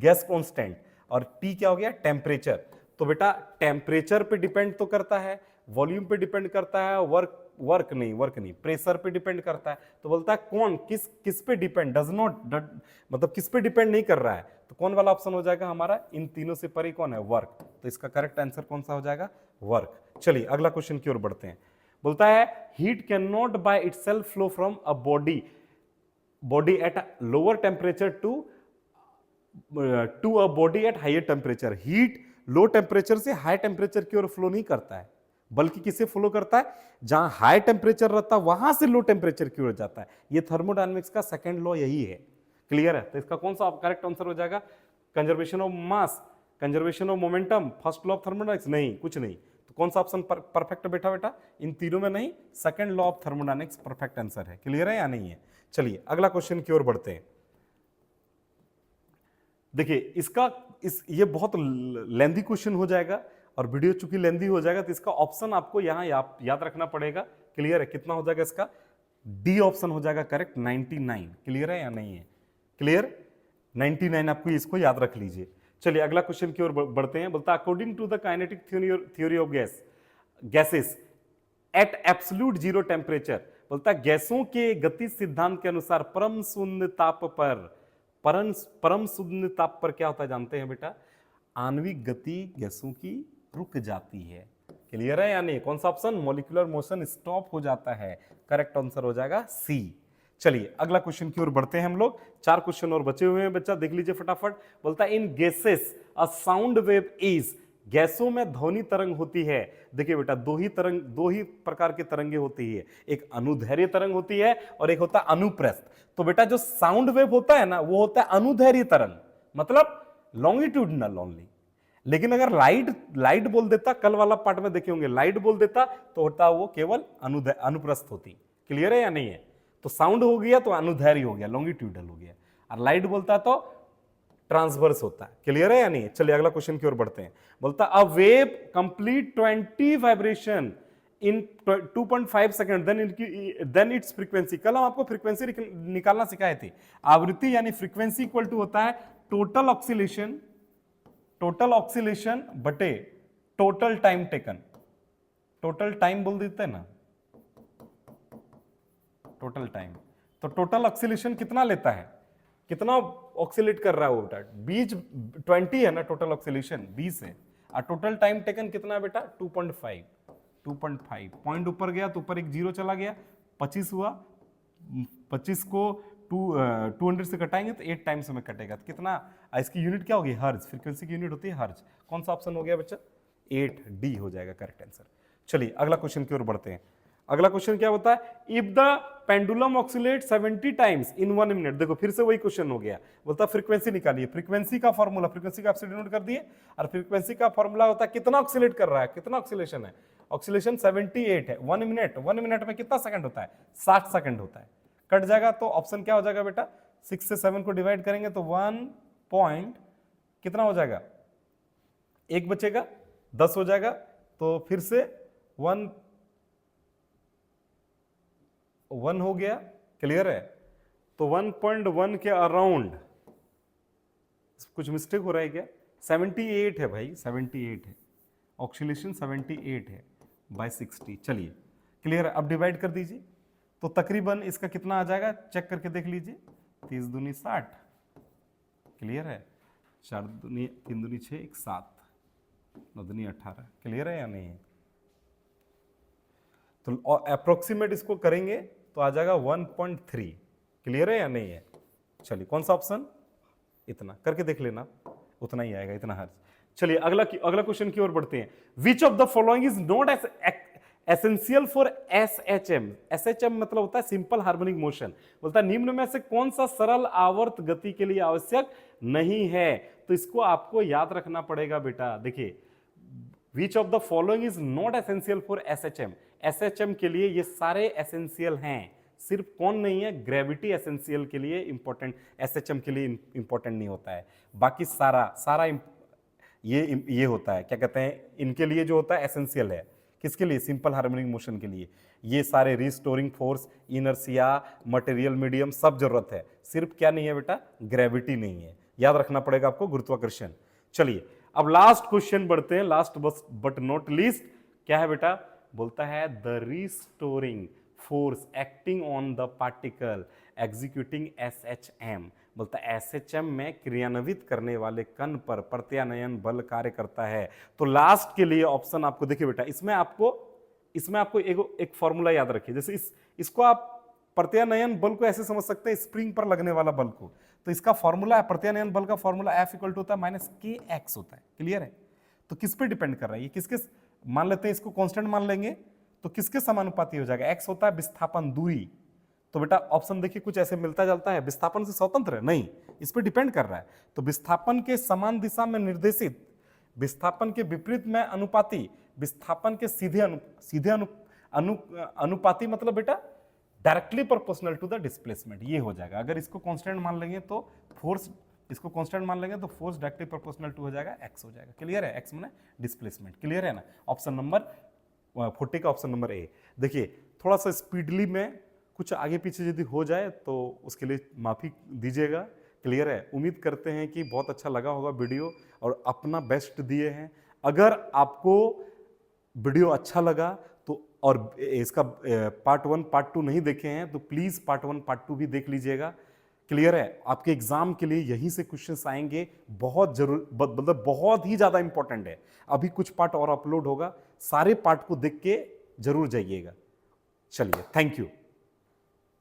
गैस कांस्टेंट, और T क्या हो गया? टेम्परेचर। तो बेटा टेम्परेचर पे डिपेंड तो करता है, वॉल्यूम पे डिपेंड करता है, वर्क नहीं, प्रेशर पे डिपेंड करता है। तो बोलता है कौन किस पे डिपेंड, डज नॉट, मतलब किस पे डिपेंड नहीं कर रहा है, तो कौन वाला ऑप्शन हो जाएगा हमारा? इन तीनों से परे कौन है? वर्क। तो इसका करेक्ट आंसर कौन सा हो जाएगा? वर्क। चलिए अगला क्वेश्चन की ओर बढ़ते हैं। बोलता है heat can not by itself flow from a body at lower temperature to a body at higher temperature. Heat low temperature से हाई टेम्परेचर की ओर फ्लो नहीं करता है, बल्कि किसे फ्लो करता है? जहां हाई टेम्परेचर रहता है वहां से लो टेम्परेचर की ओर जाता है। ये थर्मोडायनेमिक्स का सेकंड लॉ यही है। क्लियर है? तो इसका कौन सा करेक्ट आंसर हो जाएगा? Conservation of mass, conservation of momentum, first law of thermodynamics? नहीं, कुछ नहीं। तो कौन सा ऑप्शन परफेक्ट बेटा? इन तीनों में नहीं, second law of thermodynamics perfect answer है। क्लियर है या नहीं है? चलिए अगला क्वेश्चन की ओर बढ़ते हैं। देखिए ये बहुत लेंथी क्वेश्चन हो जाएगा, और वीडियो चूंकि लेंथी हो जाएगा तो इसका ऑप्शन आपको यहां याद रखना पड़ेगा। क्लियर है? कितना हो जाएगा इसका? डी ऑप्शन हो जाएगा करेक्ट, 99। क्लियर है या नहीं है? क्लियर, 99 आपको इसको याद रख लीजिए। चलिए अगला क्वेश्चन की ओर बढ़ते हैं। बोलता है according to the kinetic theory of gases at absolute zero temperature, बोलता है गैसों के गति सिद्धांत के अनुसार परम शून्य ताप पर क्या होता है जानते हैं बेटा? आणविक गति गैसों की रुक जाती है। क्लियर है या नहीं? कौन सा ऑप्शन? मॉलिक्यूलर मोशन स्टॉप हो जाता है। करेक्ट आंसर हो जाएगा सी। चलिए अगला क्वेश्चन की ओर बढ़ते हैं हम लोग। 4 क्वेश्चन और बचे हुए हैं बच्चा, देख लीजिए फटाफट। बोलता है in gases a sound wave is, गैसों में ध्वनि तरंग होती है। देखिए बेटा दो ही प्रकार की तरंगे होती है, एक अनुदैर्घ्य तरंग होती है और एक होता है अनुप्रस्थ। तो बेटा जो साउंड वेव होता है ना, वो होता है अनुदैर्घ्य तरंग, मतलब लॉन्गिट्यूडनल ओनली। लेकिन अगर लाइट बोल देता, कल वाला पार्ट में देखे होंगे, लाइट बोल देता तो होता वो केवल अनुप्रस्थ होती। क्लियर है या नहीं है? तो साउंड हो गया तो अनुदैर्घ्य हो गया, लॉन्गिट्यूडल हो गया, और लाइट बोलता तो ट्रांसवर्स होता है। क्लियर है या नहीं? चलिए अगला क्वेश्चन की ओर बढ़ते हैं। बोलता a wave complete 20 vibration in 2.5 second then its frequency. कल हम आपको फ्रीक्वेंसी निकालना सिखाए थे। आवृत्ति यानी फ्रीक्वेंसी इक्वल टू होता है टोटल ऑक्सीलेशन बटे total time taken. Total time बोल देते हैं ना, टोटल टाइम। तो टोटल ऑक्सीलेशन कितना लेता है, कितना ऑक्सीलेट कर रहा है वो बेटा? 20 है ना टोटल ऑक्सीलेशन, 20 है। और टोटल टाइम टेकन कितना है बेटा? 2.5 पॉइंट ऊपर गया तो ऊपर एक जीरो चला गया, 25 हुआ। 25 को 200 से कटाएंगे तो 8 टाइम्स में कटेगा, तो कितना? इसकी यूनिट क्या होगी? हर्ज। फ्रीक्वेंसी की यूनिट होती है हर्ज। कौन सा ऑप्शन हो गया बच्चा? 8D हो जाएगा करेक्ट आंसर। चलिए अगला क्वेश्चन की ओर बढ़ते हैं। अगला क्वेश्चन क्या होता है? If the pendulum oxalate 70 times in 1 minute. देखो फिर से वही क्वेश्चन हो गया। बोलता फ्रीक्वेंसी निकालिए। फ्रीक्वेंसी का फॉर्मूला, फ्रीक्वेंसी का आप नोट कर दिए, और फ्रीक्वेंसी का फॉर्मूला होता है कितना ऑक्सीलेट कर रहा है, कितना ऑक्सीलेशन है। ऑक्सीलेशन 78 है। 1 मिनट में कितना सेकंड होता है? 60 सेकंड होता है। कट जाएगा तो ऑप्शन क्या हो जाएगा बेटा? 6 से 7 को डिवाइड करेंगे तो 1 पॉइंट कितना हो जाएगा? 1 बचेगा, 10 हो जाएगा। तो फिर से 1 हो गया। क्लियर है? तो 1.1 के अराउंड कुछ मिस्टेक हो रहा है क्या? 78 है भाई, 78 है। ऑक्सीलेशन 78 है बाय 60। चलिए क्लियर है? अब डिवाइड कर दीजिए तो तकरीबन इसका कितना आ जाएगा, चेक करके देख लीजिए। 30 दूनी 60, क्लियर है? 4 दूनी 3 दूनी 6, 1 7, 9 दूनी 18, क्लियर है या नहीं है? तो अप्रोक्सीमेट इसको करेंगे तो आ जाएगा 1.3, क्लियर है या नहीं है? चलिए कौन सा ऑप्शन? इतना करके देख लेना, उतना ही आएगा, इतना हर्ज। चलिए अगला क्वेश्चन की ओर बढ़ते हैं। विच of the following is not essential for SHM? SHM मतलब होता है सिंपल हार्मोनिक मोशन। बोलता है निम्न में से कौन सा सरल आवर्त गति के लिए आवश्यक नहीं है? तो इसको आपको याद रखना पड़ेगा बेटा। देखिए, विच of the following is not essential for SHM? SHM के लिए ये सारे एसेंशियल हैं, सिर्फ कौन नहीं है? ग्रेविटी एसेंशियल के लिए इंपॉर्टेंट, SHM के लिए इंपॉर्टेंट नहीं होता है। बाकी सारा ये होता है, क्या कहते हैं, इनके लिए जो होता है एसेंशियल है। किसके लिए? सिंपल हार्मोनिक मोशन के लिए। ये सारे restoring force, inertia, material medium सब जरूरत है, सिर्फ क्या नहीं है बेटा? ग्रेविटी नहीं है। याद रखना पड़ेगा आपको, गुरुत्वाकर्षण। चलिए अब लास्ट क्वेश्चन बढ़ते हैं, लास्ट बट नॉट लीस्ट। क्या है बेटा? बोलता है the restoring force acting on the particle executing SHM। बोलता है SHM में क्रियान्वित करने वाले कण पर प्रत्यानयन बल कार्य करता है। तो लास्ट के लिए ऑप्शन आपको देखिए बेटा, इसमें आपको एक फॉर्मूला याद रखिए। जैसे इसको आप प्रत्यानयन बल को ऐसे समझ सकते हैं, स्प्रिंग पर लगने वाला बल को। तो इसका फॉर्मूला है, प्रत्यानयन बल का फॉर्मूला F इक्वल टू होता है -kx होता है। क्लियर है? तो किस पे डिपेंड कर रहा है ये? किसके, मान लेते हैं इसको कांस्टेंट मान लेंगे, तो किसके समानुपाती हो जाएगा? x होता है विस्थापन दूरी। तो बेटा ऑप्शन देखिए कुछ ऐसे मिलता जुलता है, विस्थापन से स्वतंत्र है? नहीं, इस पे डिपेंड कर रहा है। तो विस्थापन के समान दिशा में निर्देशित, विस्थापन के विपरीत में अनुपाती, विस्थापन के सीधे अनुपाती मतलब बेटा directly proportional to the displacement, ये हो जाएगा। अगर इसको कांस्टेंट मान लेंगे तो फोर्स, इसको कांस्टेंट मान लेंगे तो फोर्स डायरेक्टली प्रोपोर्शनल टू हो जाएगा x हो जाएगा। क्लियर है? x माने डिस्प्लेसमेंट। क्लियर है ना? ऑप्शन नंबर 40 का ऑप्शन नंबर ए। देखिए थोड़ा सा स्पीडली में कुछ आगे पीछे यदि हो जाए तो उसके लिए माफी दीजिएगा। क्लियर है? उम्मीद करते हैं कि बहुत अच्छा लगा होगा वीडियो और अपना बेस्ट दिए हैं। अगर आपको वीडियो अच्छा लगा तो, और इसका पार्ट 1 पार्ट 2 नहीं देखे हैं तो प्लीज पार्ट 1 पार्ट 2 भी देख लीजिएगा। क्लियर है? आपके एग्जाम के लिए यहीं से क्वेश्चंस आएंगे, बहुत जरूर, मतलब बहुत ही ज्यादा इंपॉर्टेंट है। अभी कुछ पार्ट और अपलोड होगा, सारे पार्ट को देख के जरूर जाइएगा। चलिए, थैंक यू।